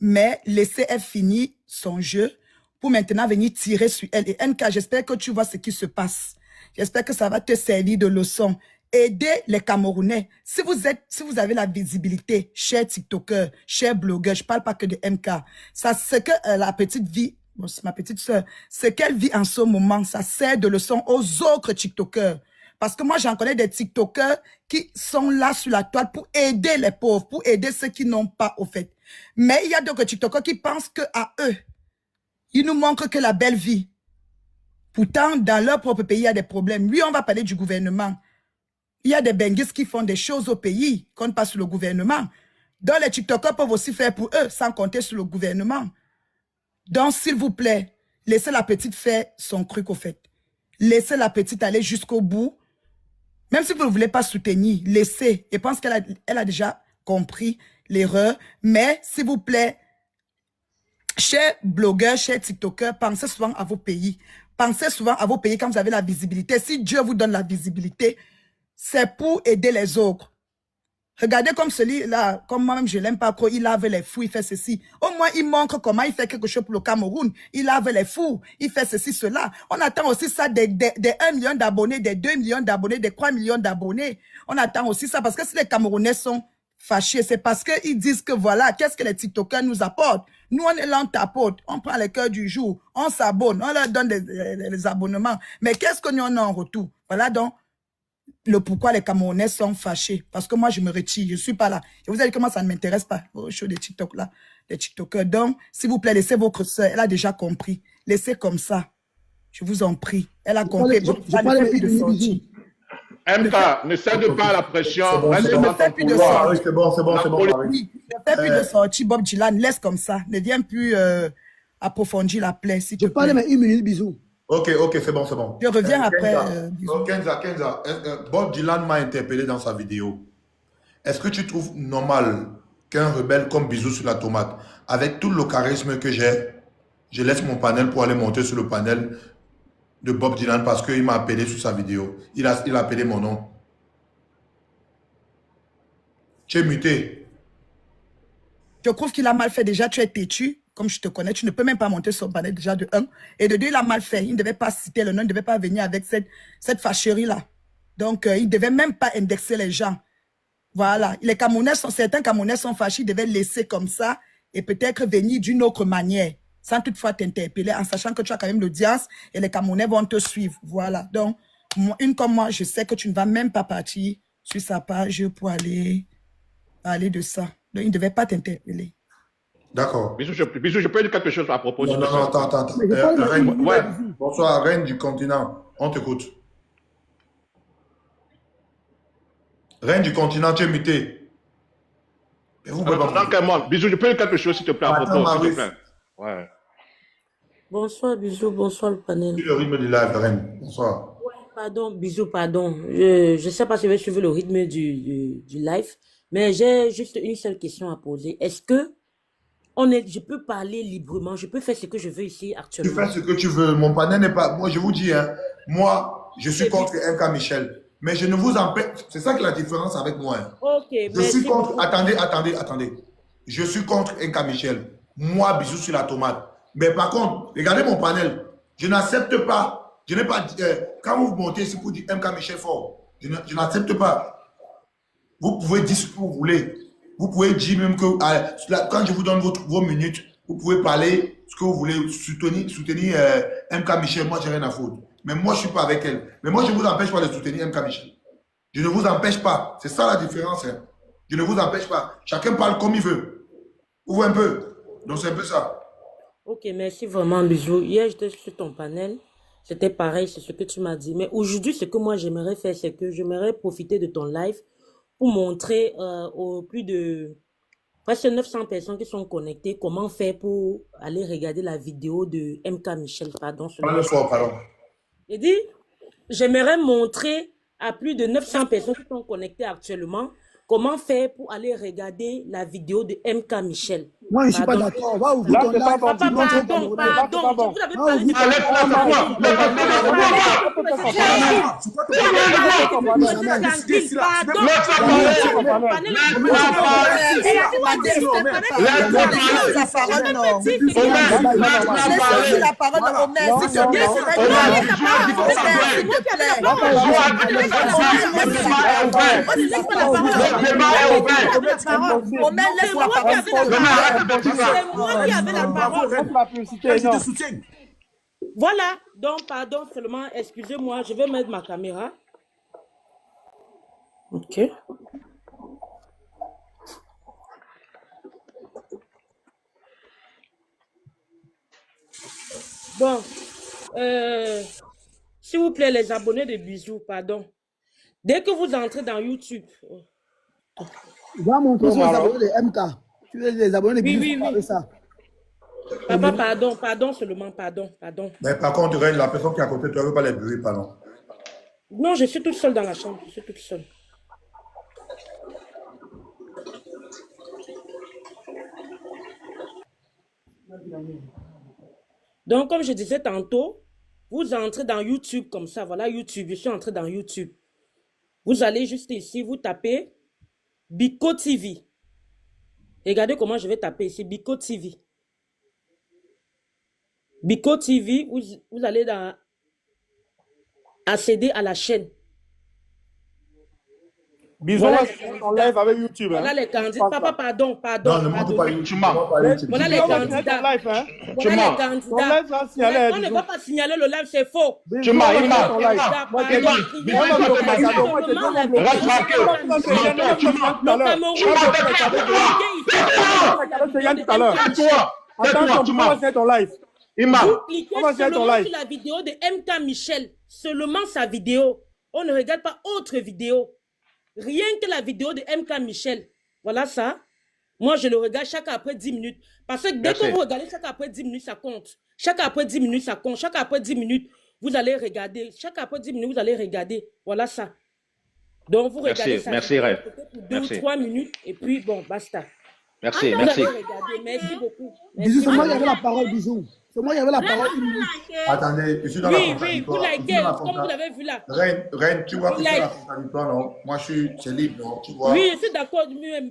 mais laissez-elle finir son jeu pour maintenant venir tirer sur elle. Et NK, j'espère que tu vois ce qui se passe. J'espère que ça va te servir de leçon. Aidez les Camerounais. Si vous avez la visibilité, chers TikTokers, chers blogueurs, je ne parle pas que de MK. Ça, c'est que la petite vie, bon, c'est ma petite soeur, ce qu'elle vit en ce moment, ça sert de leçon aux autres TikTokers. Parce que moi, j'en connais des TikTokers qui sont là sur la toile pour aider les pauvres, pour aider ceux qui n'ont pas, au fait. Mais il y a d'autres TikTokers qui pensent qu'à eux, ils nous montrent que la belle vie. Pourtant, dans leur propre pays, il y a des problèmes. Lui, on va parler du gouvernement. Il y a des benguistes qui font des choses au pays, compte pas sur le gouvernement. Donc, les TikTokers peuvent aussi faire pour eux, sans compter sur le gouvernement. Donc, s'il vous plaît, laissez la petite faire son truc, au fait. Laissez la petite aller jusqu'au bout. Même si vous ne voulez pas soutenir, laissez. Je pense qu'elle a déjà compris l'erreur. Mais, s'il vous plaît, chers blogueurs, chers TikTokers, pensez souvent à vos pays. Pensez souvent à vos pays quand vous avez la visibilité. Si Dieu vous donne la visibilité, c'est pour aider les autres. Regardez comme celui-là, comme moi-même je l'aime pas trop, il lave les fous, il fait ceci. Au moins, il montre comment il fait quelque chose pour le Cameroun. Il lave les fous, il fait ceci, cela. On attend aussi ça des 1 million d'abonnés, des 2 millions d'abonnés, des 3 millions d'abonnés. On attend aussi ça parce que si les Camerounais sont fâchés, c'est parce qu'ils disent que voilà, qu'est-ce que les TikTokers nous apportent. Nous, on est là, on tapote, on prend les cœurs du jour, on s'abonne, on leur donne des abonnements. Mais qu'est-ce que nous en a en retour? Voilà donc le pourquoi les Camerounais sont fâchés. Parce que moi, je me retire, je ne suis pas là. Et vous allez comment ça ne m'intéresse pas, aux shows des TikTok là, des TikTokers. Donc, s'il vous plaît, laissez votre soeur, elle a déjà compris. Laissez comme ça. Je vous en prie. Elle a compris. MK, ne cède pas à la pression. Je ne fais plus de sortie. C'est bon. Oui, je ne fais plus de sortie, Bob Dylan. Laisse comme ça. Ne viens plus approfondir la plaie, si tu veux. Je parle, mais 1 minute, bisous. Ok, c'est bon. Je reviens après. Kenza, Bob Dylan m'a interpellé dans sa vidéo. Est-ce que tu trouves normal qu'un rebelle comme Bisou sur la tomate, avec tout le charisme que j'ai, je laisse mon panel pour aller monter sur le panel de Bob Dylan parce qu'il m'a appelé sur sa vidéo. Il a appelé mon nom. Tu es muté. Je trouve qu'il a mal fait déjà. Tu es têtu. Comme je te connais, tu ne peux même pas monter sur le panel déjà de 1. Et de 2, il a mal fait. Il ne devait pas citer le nom, il ne devait pas venir avec cette fâcherie-là. Donc, il ne devait même pas indexer les gens. Voilà. Certains Camerounais sont fâchés, ils devaient laisser comme ça et peut-être venir d'une autre manière, sans toutefois t'interpeller, en sachant que tu as quand même l'audience et les Camerounais vont te suivre. Voilà. Donc, une comme moi, je sais que tu ne vas même pas partir sur sa page pour aller parler de ça. Donc, il ne devait pas t'interpeller. D'accord. Bisous, je peux dire quelque chose à propos de ça. Non, attends. Bonsoir, reine du continent. On t'écoute. Reine du continent, tu es muté. Bisous, je peux dire quelque chose, s'il te plaît, à propos, s'il te plaît. Ouais. Bonsoir, bisous, bonsoir le panel. Le rythme du live, Reine. Bonsoir. Ouais, pardon, bisous, pardon. Je sais pas si je vais suivre le rythme du live, mais j'ai juste une seule question à poser. Est-ce que je peux parler librement, je peux faire ce que je veux ici Tu actuellement? fais ce que tu veux. Mon panel n'est pas... Moi, je vous dis, hein, moi, je suis contre MK Michel. Mais je ne vous empêche... C'est ça que la différence avec moi. Hein. Ok, Je suis merci contre... beaucoup. Attendez. Je suis contre MK Michel. Moi, bisous sur la tomate. Mais par contre, regardez mon panel. Je n'accepte pas. Je n'ai pas... quand vous montez ici pour dire MK Michel fort, je n'accepte pas. Vous pouvez dire ce que vous voulez. Vous pouvez dire même que quand je vous donne vos minutes, vous pouvez parler ce que vous voulez, soutenir MK Michel. Moi, j'ai rien à foutre. Mais moi, je ne suis pas avec elle. Mais moi, je ne vous empêche pas de soutenir MK Michel. Je ne vous empêche pas. C'est ça la différence. Hein. Je ne vous empêche pas. Chacun parle comme il veut. Vous voyez un peu. Donc, c'est un peu ça. Ok, merci vraiment, bisous. Hier, j'étais sur ton panel. C'était pareil, c'est ce que tu m'as dit. Mais aujourd'hui, ce que moi, j'aimerais faire, c'est que j'aimerais profiter de ton live pour montrer aux plus de presque 900 personnes qui sont connectées comment faire pour aller regarder la vidéo de MK Michel. Pardon. Parle fort, pardon. J'ai dit, j'aimerais montrer à plus de 900 personnes qui sont connectées actuellement comment faire pour aller regarder la vidéo de MK Michel. Moi, je ne suis pas d'accord. Va ouvrir ton live. Pardon. Vous avez parlé de... Voilà, donc pardon seulement, excusez-moi, je vais mettre ma caméra. Ok. Bon, s'il vous plaît, les abonnés de Bisous, pardon. Dès que vous entrez dans YouTube... Va montrer sur les abonnés de MK. Tu veux les abonnés de Bisous, oui. ça. Papa, pardon seulement, pardon. Mais par contre, Reine, la personne qui est à côté de toi ne veut pas les bruits, pardon. Non, je suis toute seule dans la chambre, je suis toute seule. Donc, comme je disais tantôt, vous entrez dans YouTube comme ça. Voilà YouTube, je suis entrée dans YouTube. Vous allez juste ici, vous tapez Biko TV. Regardez comment je vais taper ici, Biko TV. Biko TV, vous allez accéder à la chaîne. Bisous, Voilà, on live avec YouTube. voilà les candidats. Papa, pardon. Non, ne montre pas YouTube. Voilà les candidats. Voilà les candidats. On ne va pas signaler le live, c'est faux. Vous cliquez seulement sur la vidéo de MK Michel, seulement sa vidéo. On ne regarde pas autre vidéo. Rien que la vidéo de MK Michel. Voilà ça. Moi, je le regarde chaque après 10 minutes. Parce que dès que vous regardez chaque après 10 minutes, ça compte. Chaque après 10 minutes, ça compte. Chaque après 10 minutes, vous allez regarder. Chaque après 10 minutes, vous allez regarder. Voilà ça. Donc, vous regardez ça. Merci, Ray. Pour 2 ou 3 minutes. Et puis, bon, basta. Merci. Merci beaucoup. Bisous, c'est moi qui avais la parole, bisous. C'est moi qui avais la parole. Attendez, je suis dans la contradictoire. Oui, vous likez, comme vous l'avez vu là. Reine, tu vois que c'est la contradictoire, non? Moi, c'est libre, non? Tu vois? Oui, je suis d'accord.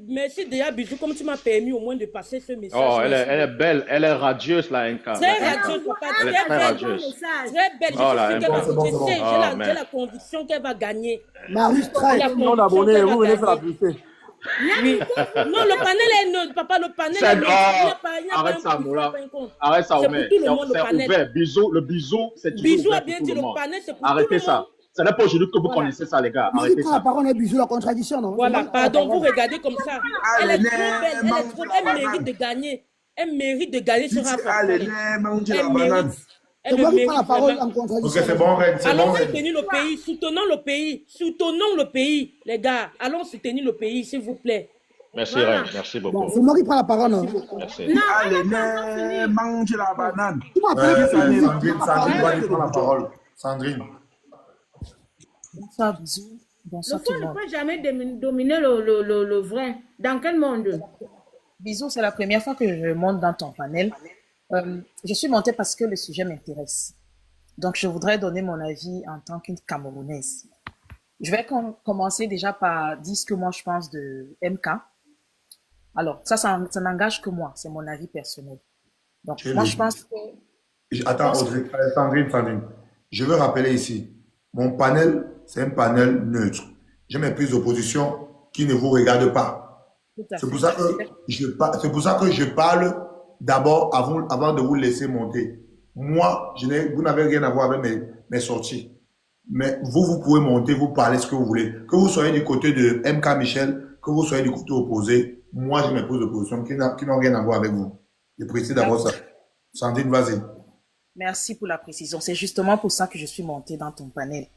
Merci déjà, bisous, comme tu m'as permis au moins de passer ce message. Oh, elle est belle, elle est radieuse, la NK. Très radieuse, papa. Elle est très radieuse. Très belle. Oh, la NK. J'ai la conviction qu'elle va gagner. Marius Trail. D'abonnés, vous venez faire la publicité. Oui. Non, le panel est neutre, papa, le panel est neutre. Arrête ça, Moula. Arrête ça, Omer. C'est ouvert. Le bisou, c'est toujours Bisou ouvert a bien pour dit, tout le le monde. panel, c'est pour Arrêtez tout le ça. monde. Ce n'est pas aujourd'hui que vous connaissez ça, les gars. Arrêtez La ça. parole est bisous, la contradiction, non? Voilà, pardon, vous regardez comme ça. Elle est trop belle, elle mérite de gagner. Elle mérite de gagner sur Rafa. Elle mérite. C'est moi qui prends la parole en contradiction. Ok, c'est bon, Reine. Allons soutenir le pays, soutenons le pays, les gars. Allons soutenir le pays, s'il vous plaît. Merci, Voilà. Reine. Merci beaucoup. C'est moi qui prends la parole. Hein. Merci. Non, Allez, on n'a pas encore fini. mange la banane. Tu m'appelles Sandrine va lui prendre la parole. Sandrine. Bonsoir, bisous. Le Bonsoir faux tout le ne monde. peut jamais dominer le vrai. Dans quel monde? Bisous, c'est la première fois que je monte dans ton panel. Je suis montée parce que le sujet m'intéresse. Donc, je voudrais donner mon avis en tant qu'une Camerounaise. Je vais commencer déjà par dire ce que moi je pense de MK. Alors, ça n'engage que moi, c'est mon avis personnel. Donc, moi je pense que... Attends, Sandrine. Je veux rappeler ici, mon panel, c'est un panel neutre. J'ai mes prises d'opposition qui ne vous regardent pas. C'est pour ça que je parle d'abord avant de vous laisser monter. Moi, vous n'avez rien à voir avec mes sorties. Mais vous pouvez monter, vous parler ce que vous voulez. Que vous soyez du côté de MK Michel, que vous soyez du côté opposé, moi j'ai mes prises d'opposition qui n'ont rien à voir avec vous. Je précise d'abord ça. Sandrine, vas-y. Merci pour la précision. C'est justement pour ça que je suis montée dans ton panel.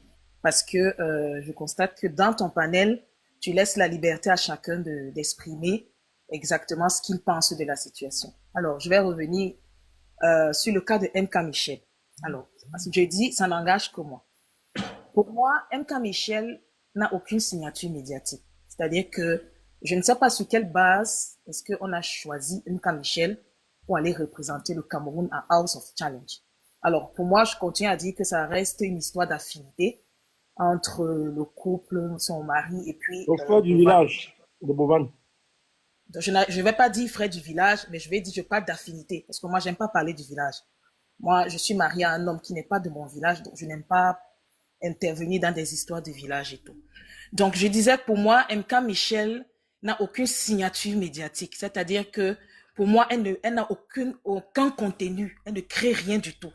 Parce que je constate que dans ton panel, tu laisses la liberté à chacun d'exprimer exactement ce qu'il pense de la situation. Alors, je vais revenir sur le cas de MK Michel. Alors, je dis, ça n'engage que moi. Pour moi, MK Michel n'a aucune signature médiatique. C'est-à-dire que je ne sais pas sur quelle base est-ce qu'on a choisi MK Michel pour aller représenter le Cameroun à House of Challenge. Alors, pour moi, je continue à dire que ça reste une histoire d'affinité entre le couple, son mari et puis... Le frère du village de Bovan. Je ne vais pas dire frère du village, mais je parle d'affinité, parce que moi, j'aime pas parler du village. Moi, je suis mariée à un homme qui n'est pas de mon village, donc je n'aime pas intervenir dans des histoires de village et tout. Donc, je disais que pour moi, MK Michel n'a aucune signature médiatique. C'est-à-dire que pour moi, elle n'a aucun contenu. Elle ne crée rien du tout.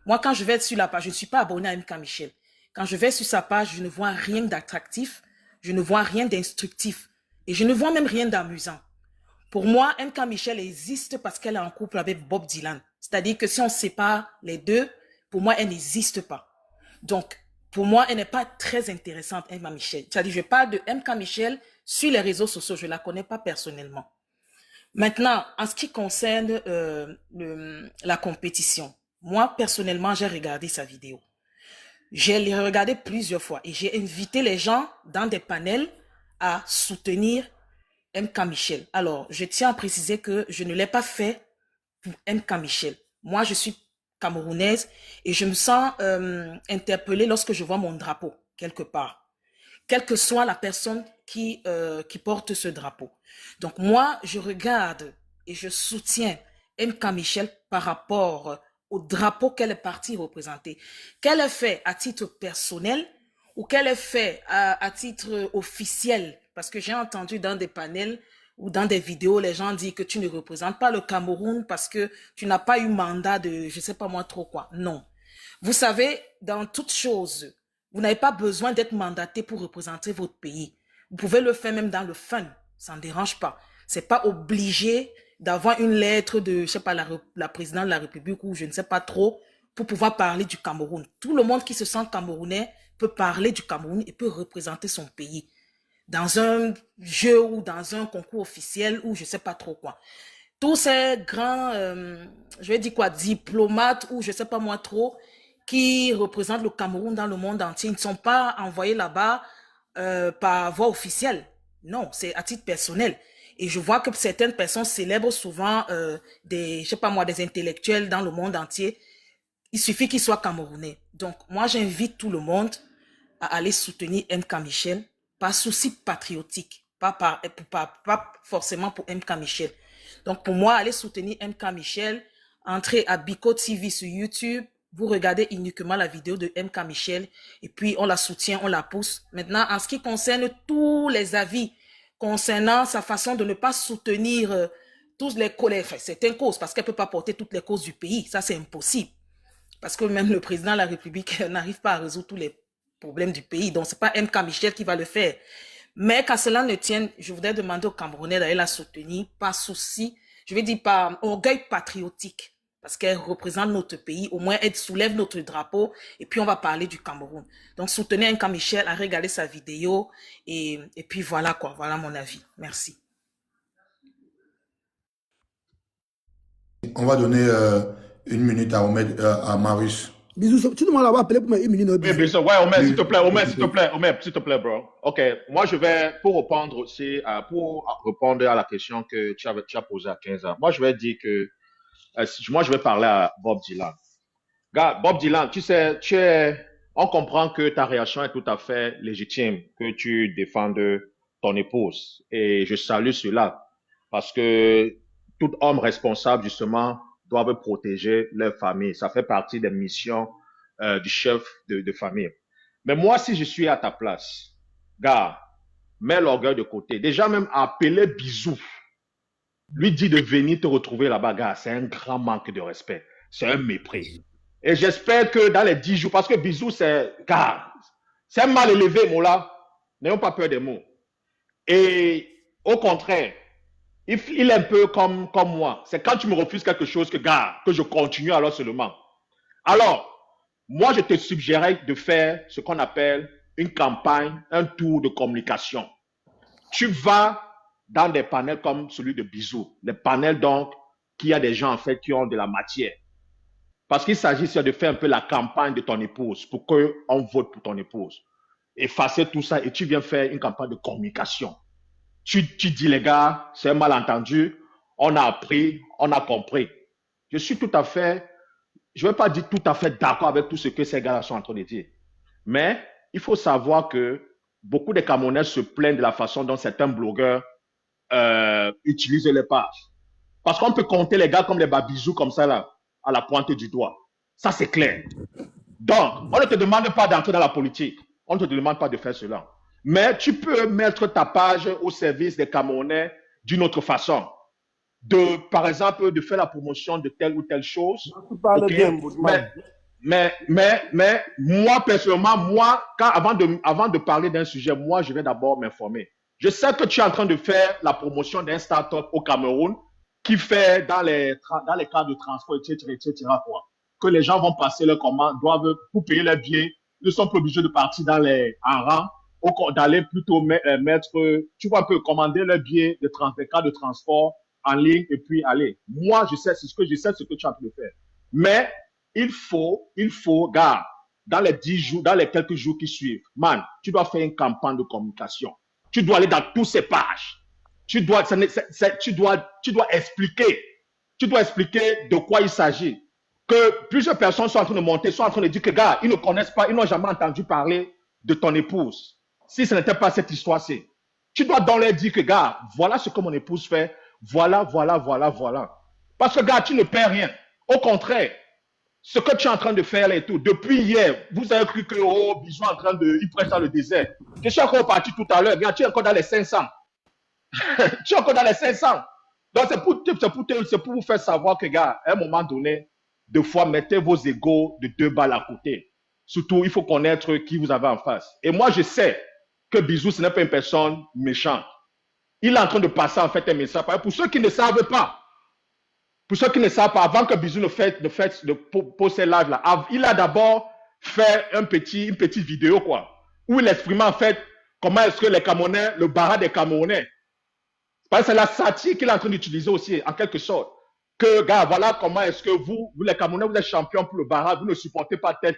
Moi, quand je vais sur la page, je ne suis pas abonnée à MK Michel. Quand je vais sur sa page, je ne vois rien d'attractif. Je ne vois rien d'instructif. Et je ne vois même rien d'amusant. Pour moi, MK Michel existe parce qu'elle est en couple avec Bob Dylan. C'est-à-dire que si on sépare les deux, pour moi, elle n'existe pas. Donc, pour moi, elle n'est pas très intéressante, MK Michel. C'est-à-dire, je parle de MK Michel sur les réseaux sociaux. Je ne la connais pas personnellement. Maintenant, en ce qui concerne la compétition, moi, personnellement, j'ai regardé sa vidéo. J'ai regardé plusieurs fois et j'ai invité les gens dans des panels à soutenir MK Michel. Alors, je tiens à préciser que je ne l'ai pas fait pour MK Michel. Moi, je suis camerounaise et je me sens interpellée lorsque je vois mon drapeau quelque part, quelle que soit la personne qui porte ce drapeau. Donc moi, je regarde et je soutiens MK Michel par rapport au drapeau qu'elle est partie représenter. Qu'elle ait fait à titre personnel ou qu'elle ait fait à titre officiel, parce que j'ai entendu dans des panels ou dans des vidéos, les gens disent que tu ne représentes pas le Cameroun parce que tu n'as pas eu mandat de je sais pas moi trop quoi. Non. Vous savez, dans toute chose, vous n'avez pas besoin d'être mandaté pour représenter votre pays. Vous pouvez le faire même dans le fun. Ça ne dérange pas. C'est pas obligé d'avoir une lettre de, je sais pas, la présidente de la République ou je ne sais pas trop pour pouvoir parler du Cameroun. Tout le monde qui se sent camerounais peut parler du Cameroun et peut représenter son pays dans un jeu ou dans un concours officiel ou je sais pas trop quoi. Tous ces grands, je vais dire quoi, diplomates ou je sais pas moi trop, qui représentent le Cameroun dans le monde entier, ils ne sont pas envoyés là-bas par voie officielle. Non, c'est à titre personnel. Et je vois que certaines personnes célèbrent souvent je sais pas moi, des intellectuels dans le monde entier. Il suffit qu'ils soient camerounais. Donc, moi, j'invite tout le monde à aller soutenir MK Michel par souci patriotique, pas forcément pour MK Michel. Donc, pour moi, aller soutenir MK Michel, entrez à Biko TV sur YouTube, vous regardez uniquement la vidéo de MK Michel et puis on la soutient, on la pousse. Maintenant, en ce qui concerne tous les avis concernant sa façon de ne pas soutenir tous les causes, enfin, certaines causes, parce qu'elle ne peut pas porter toutes les causes du pays, ça c'est impossible. Parce que même le président de la République n'arrive pas à résoudre tous les problèmes du pays. Donc, ce n'est pas MK Michel qui va le faire. Mais qu'à cela ne tienne, je voudrais demander aux Camerounais d'aller la soutenir par souci, je vais dire par orgueil patriotique. Parce qu'elle représente notre pays. Au moins, elle soulève notre drapeau. Et puis, on va parler du Cameroun. Donc, soutenez MK Michel à regarder sa vidéo. Et puis, voilà quoi. Voilà mon avis. Merci. On va donner une minute à Marius. Bisous, tu demandes là-bas appeler pour une minute. Oui, bisous. Ouais, Omer, s'il te plaît, Omer, s'il te plaît, Omer, s'il te plaît, bro. Ok, moi je vais, pour répondre aussi, pour répondre à la question que tu as posée à 15 ans, moi je vais dire que, moi je vais parler à Bob Dylan. Gars, Bob Dylan, tu sais, on comprend que ta réaction est tout à fait légitime, que tu défendes ton épouse. Et je salue cela, parce que tout homme responsable, justement, doit protéger leur famille. Ça fait partie des missions du chef de famille. Mais moi, si je suis à ta place, gars, mets l'orgueil de côté. Déjà même appeler Bisou, lui dit de venir te retrouver là-bas, gars, c'est un grand manque de respect. C'est un mépris. Et j'espère que dans les 10 jours, parce que Bisou, c'est un mal élevé, Mola. N'ayons pas peur des mots. Et au contraire, il est un peu comme moi. C'est quand tu me refuses quelque chose que je continue alors seulement. Alors, moi, je te suggérais de faire ce qu'on appelle une campagne, un tour de communication. Tu vas dans des panels comme celui de Bisou. Les panels, donc, qui a des gens, en fait, qui ont de la matière. Parce qu'il s'agit de faire un peu la campagne de ton épouse pour qu'on vote pour ton épouse. Effacer tout ça et tu viens faire une campagne de communication. Tu dis, les gars, c'est un malentendu, on a appris, on a compris. Je suis tout à fait, je ne vais pas dire tout à fait d'accord avec tout ce que ces gars-là sont en train de dire. Mais il faut savoir que beaucoup de Camerounais se plaignent de la façon dont certains blogueurs utilisent les pages. Parce qu'on peut compter les gars comme les babisous comme ça là, à la pointe du doigt. Ça, c'est clair. Donc, on ne te demande pas d'entrer dans la politique. On ne te demande pas de faire cela. Mais tu peux mettre ta page au service des Camerounais d'une autre façon. Par exemple, de faire la promotion de telle ou telle chose. Okay. Mais moi, personnellement, avant de parler d'un sujet, moi, je vais d'abord m'informer. Je sais que tu es en train de faire la promotion d'un start-up au Cameroun qui fait dans les cas de transport, etc., quoi. Que les gens vont passer leur commande, doivent, pour payer leurs billets, ils ne sont pas obligés de partir en rang, d'aller plutôt mettre, tu vois un peu, commander leurs billets des cas de transport en ligne et puis aller. Moi, je sais ce que tu es en train de faire. Mais il faut, gars, dans les 10 jours, dans les quelques jours qui suivent, man, tu dois faire une campagne de communication. Tu dois aller dans toutes ces pages. Tu dois expliquer de quoi il s'agit. Que plusieurs personnes sont en train de monter, sont en train de dire que, gars, ils ne connaissent pas, ils n'ont jamais entendu parler de ton épouse. Si ce n'était pas cette histoire-ci. Tu dois donc leur dire que, gars, voilà ce que mon épouse fait, voilà. Parce que, gars, tu ne perds rien. Au contraire, ce que tu es en train de faire là et tout, depuis hier, vous avez cru que, Bisou est en train il prêche dans le désert. Je suis encore parti tout à l'heure, gars, tu es encore dans les 500. Tu es encore dans les 500. Donc, c'est pour vous faire savoir que, gars, à un moment donné, deux fois, mettez vos égos de 2 balles à côté. Surtout, il faut connaître qui vous avez en face. Et moi, je sais que Bisou, ce n'est pas une personne méchante. Il est en train de passer, en fait, un message. Pour ceux qui ne savent pas, avant que Bisou ne pose ses lives là, il a d'abord fait une petite vidéo, quoi, où il exprimait, en fait, comment est-ce que les Camerounais, le barat des Camerounais, parce que c'est la satire qu'il est en train d'utiliser aussi, en quelque sorte. Que, gars, voilà comment est-ce que vous les Camerounais, vous êtes champions pour le barat, vous ne supportez pas tel.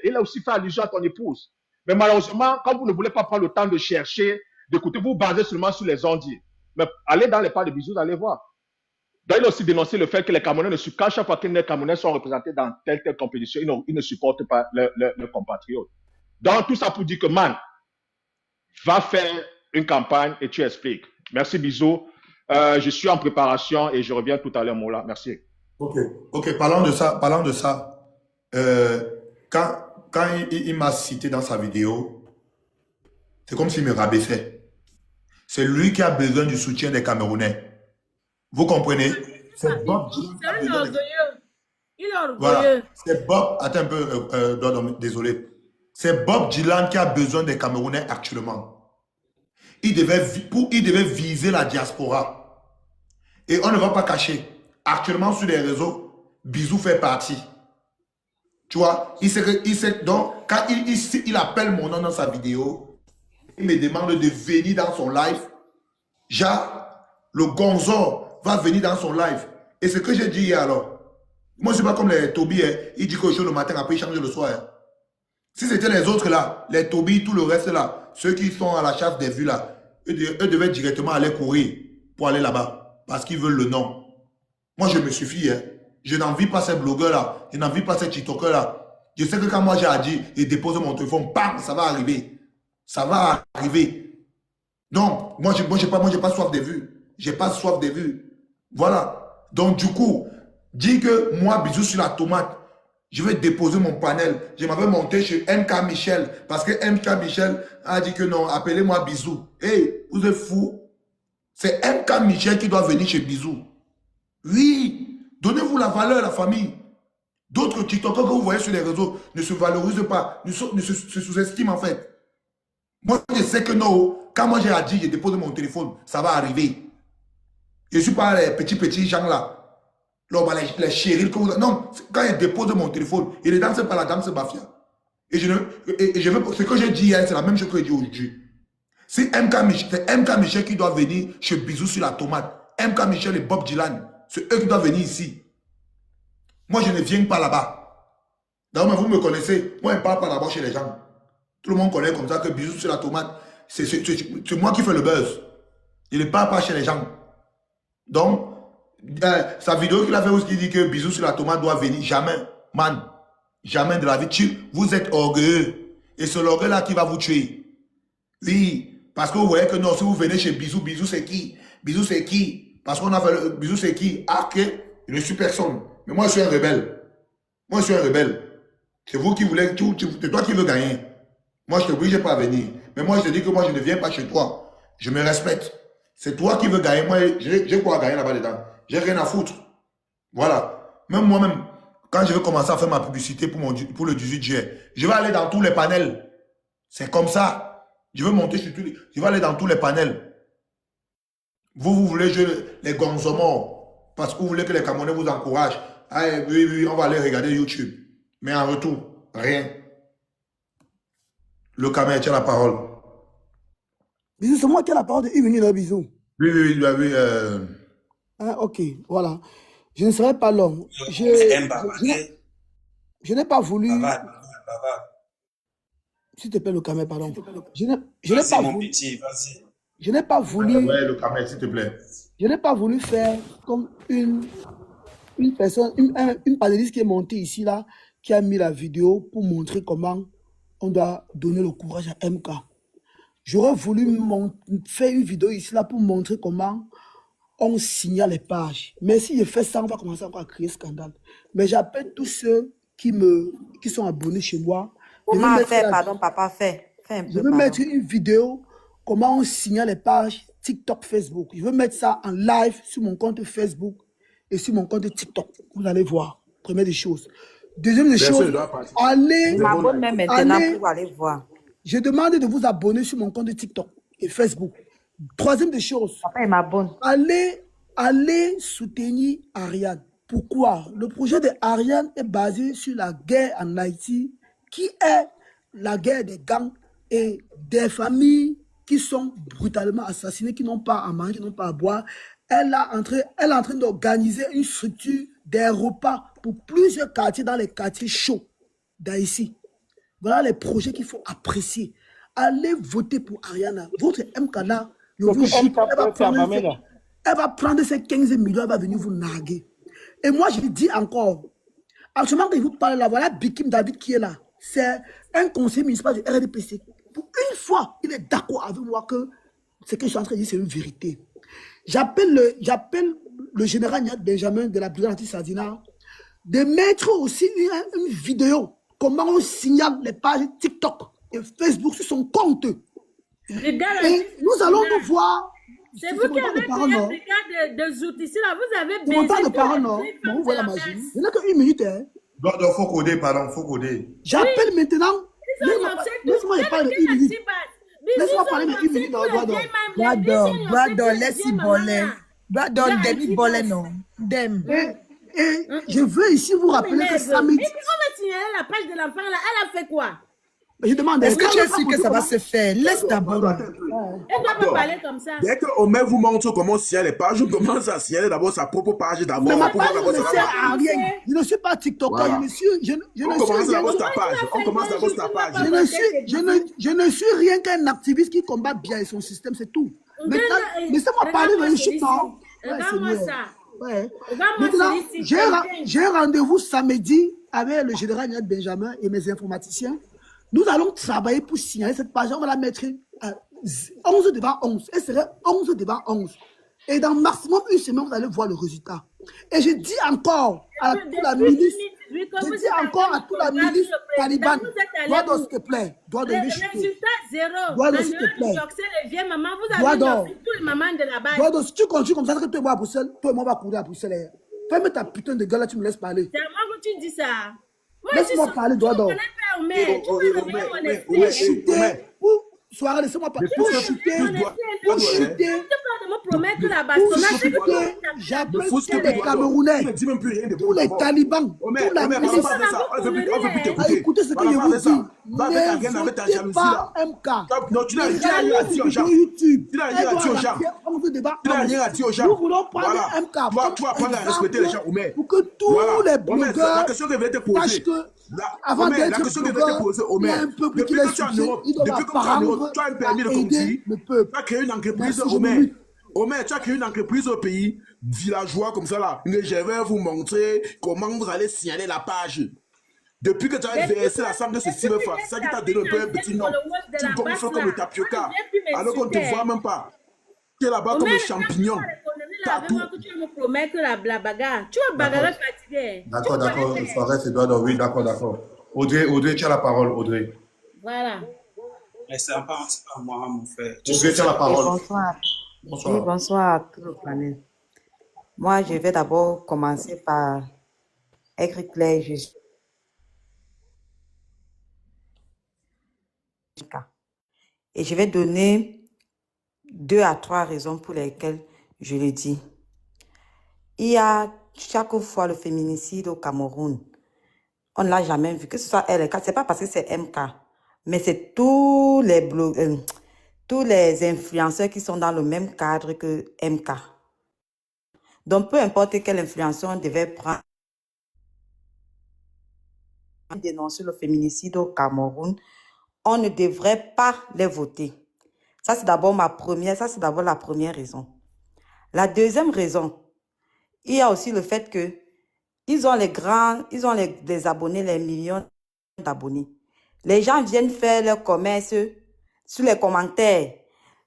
Il a aussi fait allusion à ton épouse. Mais malheureusement, quand vous ne voulez pas prendre le temps de chercher, d'écouter, vous basez seulement sur les ondes. Mais allez dans les pas de Bisou, allez voir. Donc, il a aussi dénoncé le fait que les Camerounais ne supportent pas, chaque fois que les Camerounais sont représentés dans telle compétition, ils ne supportent pas leurs compatriotes. Donc, tout ça pour dire que, man, va faire une campagne et tu expliques. Merci, Bisou. Je suis en préparation et je reviens tout à l'heure, Mola. Merci. Ok, parlant de ça, quand il m'a cité dans sa vidéo, c'est comme s'il me rabaissait. C'est lui qui a besoin du soutien des Camerounais. Vous comprenez? C'est Bob. C'est un orgueilleux. Il est orgueilleux. Voilà. C'est Bob. Attends un peu, désolé. C'est Bob Dylan qui a besoin des Camerounais actuellement. Il devait viser la diaspora. Et on ne va pas cacher. Actuellement, sur les réseaux, Bisou fait partie. Tu vois, donc, quand il appelle mon nom dans sa vidéo, il me demande de venir dans son live. Le Gonzo va venir dans son live. Et ce que j'ai dit hier alors, moi je ne suis pas comme les Toby, hein. Il dit quelque chose le matin, après il change le soir. Hein. Si c'était les autres là, les Toby, tout le reste là, ceux qui sont à la chasse des vues là, eux devaient directement aller courir pour aller là-bas, parce qu'ils veulent le nom. Moi je me suffis, hein. Je n'envie pas ces blogueurs là, je n'envie pas ces TikTokers là. Je sais que quand moi j'ai dit et dépose mon téléphone, bam, ça va arriver. Ça va arriver. Donc, moi j'ai pas soif des vues. J'ai pas soif des vues. Voilà. Donc, du coup, dis que moi, bisous sur la tomate, je vais déposer mon panel. Je m'avais monté chez MK Michel parce que MK Michel a dit que non, appelez-moi bisous. Hey, vous êtes fous? C'est MK Michel qui doit venir chez bisous. Oui, donnez-vous la valeur à la famille. D'autres TikTokers que vous voyez sur les réseaux ne se valorisent pas, ne se sous-estiment en fait. Moi, je sais que non, quand moi j'ai dit, je dépose mon téléphone, ça va arriver. Je ne suis pas les petits gens là. Les chéris que vous... Non, quand je dépose mon téléphone, il est dansé par la dame Mafia. Et ce que j'ai dit hier, c'est la même chose que j'ai dit aujourd'hui. C'est MK Michel qui doit venir chez Bisous sur la tomate. MK Michel et Bob Dylan, c'est eux qui doivent venir ici. Moi, je ne viens pas là-bas. D'ailleurs, vous me connaissez. Moi, je ne parle pas là-bas chez les gens. Tout le monde connaît comme ça que Bisous sur la tomate, c'est moi qui fais le buzz. Il ne parle pas chez les gens. Donc, sa vidéo qu'il a fait où il dit que Bisous sur la tomate doit venir. Jamais, man. Jamais de la vie. Vous êtes orgueilleux. Et c'est l'orgueil-là qui va vous tuer. Oui. Parce que vous voyez que non, si vous venez chez Bisous, Bisous c'est qui? Bisous c'est qui? Parce qu'on a fait le Bisous c'est qui? Ah, ok. Je ne suis personne. Mais moi, je suis un rebelle. Moi, je suis un rebelle. C'est vous qui voulez, c'est toi qui veux gagner. Moi, je ne t'oblige pas à venir. Mais moi, je te dis que moi, je ne viens pas chez toi. Je me respecte. C'est toi qui veux gagner. Moi, j'ai quoi à gagner là-bas dedans? J'ai rien à foutre. Voilà. Même moi-même, quand je vais commencer à faire ma publicité pour le 18 juillet, je vais aller dans tous les panels. C'est comme ça. Je vais monter sur tous les... Je vais aller dans tous les panels. Vous voulez jouer les gonzomos parce que vous voulez que les Camerounais vous encouragent. Ah, oui, on va aller regarder YouTube. Mais en retour, rien. Le Cameroun tient la parole. Bisous, c'est moi qui ai la parole de 1 minute, là, bisous. Oui. Ah, ok, voilà. Je ne serai pas long. Je n'ai pas voulu... S'il te plaît, le Cameroun, pardon. Je n'ai pas voulu... Je n'ai pas voulu... Ouais, le Cameroun, s'il te plaît. Je n'ai pas voulu faire comme une personne, une panéliste qui est montée ici, là, qui a mis la vidéo pour montrer comment on doit donner le courage à MK. J'aurais voulu faire une vidéo ici, là, pour montrer comment on signale les pages. Mais si je fais ça, on va commencer encore à créer scandale. Mais j'appelle tous ceux qui sont abonnés chez moi. Comment faire, pardon, papa, fais un peu, je veux mettre une vidéo, comment on signale les pages TikTok, Facebook. Je veux mettre ça en live sur mon compte Facebook et sur mon compte TikTok. Vous allez voir. Première des choses. Deuxième des choses, allez. Je m'abonne même maintenant pour aller voir. Je demande de vous abonner sur mon compte TikTok et Facebook. Troisième des choses. Papa, il m'abonne. Allez soutenir Ariane. Pourquoi? Le projet de Ariane est basé sur la guerre en Haïti, qui est la guerre des gangs et des familles qui sont brutalement assassinées, qui n'ont pas à manger, qui n'ont pas à boire. Elle est en train d'organiser une structure des repas pour plusieurs quartiers dans les quartiers chauds d'Haïti. Voilà les projets qu'il faut apprécier. Allez voter pour Ariana. Votre MKLA, elle va prendre ses 15 millions, elle va venir vous narguer. Et moi, je dis encore, actuellement, quand je vous parle là, voilà Bikim David qui est là. C'est un conseiller municipal du RDPC. Pour une fois, il est d'accord avec moi que ce que je suis en train de dire, c'est une vérité. J'appelle le général Niad Benjamin de la brigade anti-Sardina de mettre aussi une vidéo. Comment on signale les pages TikTok et Facebook sur son compte. Et nous allons nous voir. C'est vous qui avez créé des gars de Zout ici, là. Vous avez baisé. Mon temps de parole, non. Bon, vous voyez la magie. Il n'y a qu'une minute, hein. Donc, faut coder, pardon, faut coder. J'appelle maintenant. Laisse-moi parler de 1 minute. Laisse-moi parler de 1 minute. Bradon, laisse-y voler. Bradon, demi voler, non. Dem. Et je veux ici vous rappeler que samedi. Et puis on va signaler la page de l'enfant là. Elle a fait quoi? Mais je demande, Est-ce que quand tu es on va sûr que poser ça va comment? se faire? Laisse d'abord. Elle ne doit pas parler comme ça. Dès que Omer vous montre comment signaler les pages, je commence à signaler d'abord sa propre page Mais d'abord. ma Pour page voir d'abord ne ça va sert marcher. à rien. Je ne suis pas TikToker, Voilà. je On ne commence suis rien. d'abord ta page. On commence d'abord ta page. Je ne suis rien qu'un activiste qui combat bien son système, c'est tout. Maintenant, laissez-moi parler, mais je suis non. Ouais, Regarde-moi Seigneur. ça. Ouais. Regarde-moi Maintenant, celui-ci. j'ai un rendez-vous samedi avec le général Niad Benjamin et mes informaticiens. Nous allons travailler pour signaler cette page. On va la mettre à 11 devant 11. Elle serait 11 devant 11. Et dans maximum une semaine, vous allez voir le résultat. Et je dis encore à toute la milice, Taliban, Dodo, s'il te plaît, Dodo, Le résultat zéro. Dodo, En s'il te dehors du plaît. succès, les vieilles mamans, vous Dodo. avez offert tous les mamans de la base. Dodo, si tu continues comme ça, que toi et moi à Bruxelles, toi et moi on va courir à Bruxelles. Fais-moi ta putain de gueule là, tu me laisses parler. C'est à moi que tu dis ça. Moi, Laisse-moi parler, Dodo. Tu connais pas Omer. Tu veux réveiller mon esprit. Pour chuter, pour soirée, laissez-moi parler. Pour chuter, pour chuter. Tu peux de me promettre que la base, Pour chuter, j'appelle tous les Camerounais, tous les talibans, tous la milice. Écoutez ce que je vous dis. N'écoutez pas MK. Non, tu n'as rien à dire aux gens. YouTube. Tu n'as rien à dire aux gens. Tu n'as rien à dire aux gens. Nous voulons prendre Voilà. MK. Tu vas apprendre à respecter les gens, Omer. Pour que tous les Omer, la blogueurs question que je vais te sachent poser. que avant Omer, la d'être question que je vais te blogueur, poser, il y Omer. a un peuple qui Depuis les que tu es en soutient. Europe, Il doit depuis que tu es en Europe, tu as un permis de apprendre à aider conduire. le peuple. Tu as créé une entreprise, Merci, je Omer. m'invite. Omer, tu as créé une entreprise au pays, villageois comme ça là. Mais je vais vous montrer comment vous allez signaler la page. Depuis que tu as versé la somme de ce cinéma, c'est ça qui t'a donné un peu un petit nom. Tu gonfles comme le tapioca. Alors qu'on ne te voit même pas. Tu es là-bas comme le champignon. Là, avec moi que tu me promets que la bagarre. Tu vas bagarrer fatigué. D'accord, Soirée, c'est Dodo. Oui, d'accord. Audrey, tu as la parole, Audrey. Voilà. Mais c'est pas moi, mon frère. Audrey, tu as la parole. Bonsoir. Bonsoir. Oui, bonsoir à tout le planète. Moi, je vais d'abord commencer par être clair juste. Et je vais donner 2 à 3 raisons pour lesquelles je le dis. Il y a chaque fois le féminicide au Cameroun. On ne l'a jamais vu, que ce soit elle, c'est pas parce que c'est MK, mais c'est tous les tous les influenceurs qui sont dans le même cadre que MK. Donc, peu importe quelle influenceur on devait prendre, dénoncer le féminicide au Cameroun, on ne devrait pas les voter. Ça, c'est d'abord la première raison. La deuxième raison, il y a aussi le fait que ils ont les abonnés, les millions d'abonnés. Les gens viennent faire leur commerce sur les commentaires.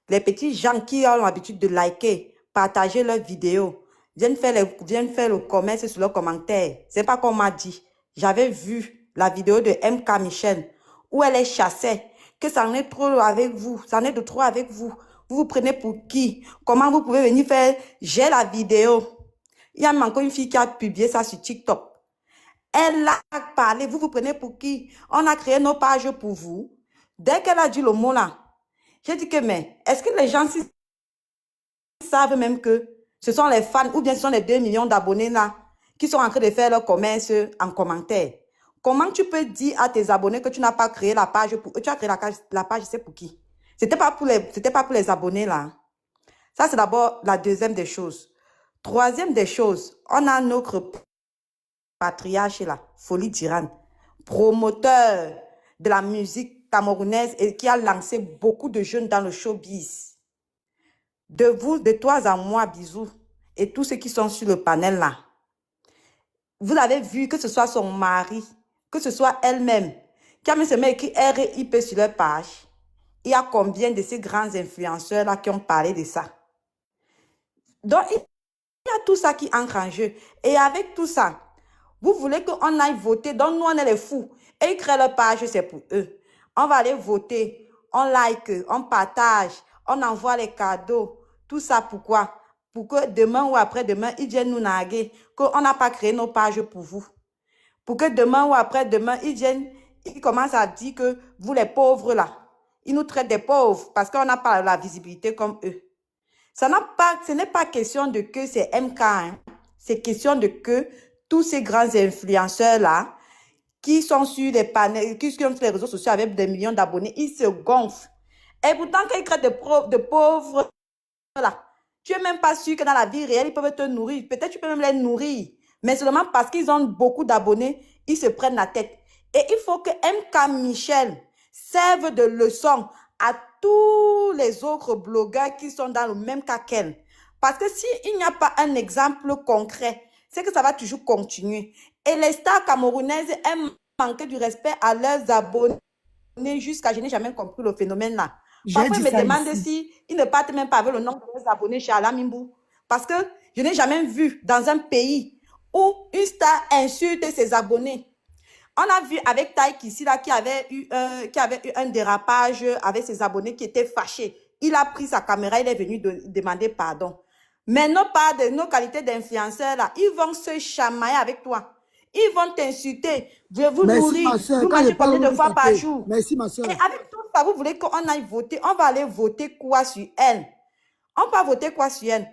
Les petits gens qui ont l'habitude de liker, partager leurs vidéos, viennent faire le commerce sur leurs commentaires. C'est pas qu'on m'a dit. J'avais vu la vidéo de MK Michel où elle est chassée, que ça en est trop avec vous, ça en est de trop avec vous. Vous vous prenez pour qui? Comment vous pouvez venir faire? J'ai la vidéo. Il y a même encore une fille qui a publié ça sur TikTok. Elle a parlé, vous vous prenez pour qui? On a créé nos pages pour vous. Dès qu'elle a dit le mot là, j'ai dit que mais, est-ce que les gens savent même que ce sont les fans ou bien ce sont les 2 millions d'abonnés là qui sont en train de faire leur commerce en commentaire? Comment tu peux dire à tes abonnés que tu n'as pas créé la page pour eux? Tu as créé la page, c'est pour qui? C'était pas pour les abonnés là. Ça, c'est d'abord la deuxième des choses. Troisième des choses, on a notre patriarche là, Folie Diran, promoteur de la musique camerounaise et qui a lancé beaucoup de jeunes dans le showbiz. De toi à moi, bisous, et tous ceux qui sont sur le panel là. Vous avez vu que ce soit son mari, que ce soit elle-même, qui a mis ce mec écrit RIP sur leur page. Il y a combien de ces grands influenceurs là qui ont parlé de ça? Donc, il y a tout ça qui entre en jeu. Et avec tout ça, vous voulez qu'on aille voter. Donc, nous, on est les fous. Et ils créent leur page, c'est pour eux. On va aller voter. On like, on partage, on envoie les cadeaux. Tout ça, pourquoi? Pour que demain ou après-demain, ils viennent nous narguer. Qu'on n'a pas créé nos pages pour vous. Pour que demain ou après-demain, ils commencent à dire que vous, les pauvres, là, ils nous traitent des pauvres parce qu'on n'a pas la visibilité comme eux. Ce n'est pas question de que c'est MK, hein. C'est question de que tous ces grands influenceurs-là qui sont sur les panels, qui sont sur les réseaux sociaux avec des millions d'abonnés, ils se gonflent. Et pourtant, quand ils créent de pauvres, là, tu n'es même pas sûr que dans la vie réelle, ils peuvent te nourrir. Peut-être tu peux même les nourrir. Mais seulement parce qu'ils ont beaucoup d'abonnés, ils se prennent la tête. Et il faut que MK Michel serve de leçon à tous les autres blogueurs qui sont dans le même cas qu'elle. Parce que s'il n'y a pas un exemple concret, c'est que ça va toujours continuer. Et les stars camerounaises aiment manquer du respect à leurs abonnés jusqu'à... Je n'ai jamais compris le phénomène là. Parfois, ils me demandent si ils ne partent même pas avec le nom de leurs abonnés chez Alamimbou. Parce que je n'ai jamais vu dans un pays où une star insulte ses abonnés. On a vu avec Taïk ici, là, qui avait eu un dérapage avec ses abonnés qui étaient fâchés. Il a pris sa caméra, il est venu demander pardon. Mais nos qualités d'influenceurs, là, ils vont se chamailler avec toi. Ils vont t'insulter. Je vous nourris. Vous mangez combien de fois par jour? Merci, ma soeur. Et avec tout ça, vous voulez qu'on aille voter? On va aller voter quoi sur elle? On va voter quoi sur elle?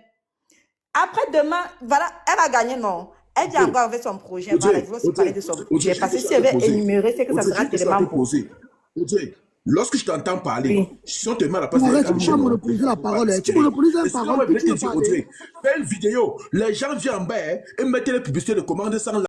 Après demain, voilà, elle a gagné, non? Elle vient encore avec son projet. Voilà, je veux aussi parler de son projet. Parce que si elle veut énumérer, c'est que ça sera tellement beau. Lorsque je t'entends parler, si on te met à la place tu vas monopoliser la parole. Tu monopolises la parole. Fais une vidéo. Les gens viennent en bas et mettent les publicités de commandes sans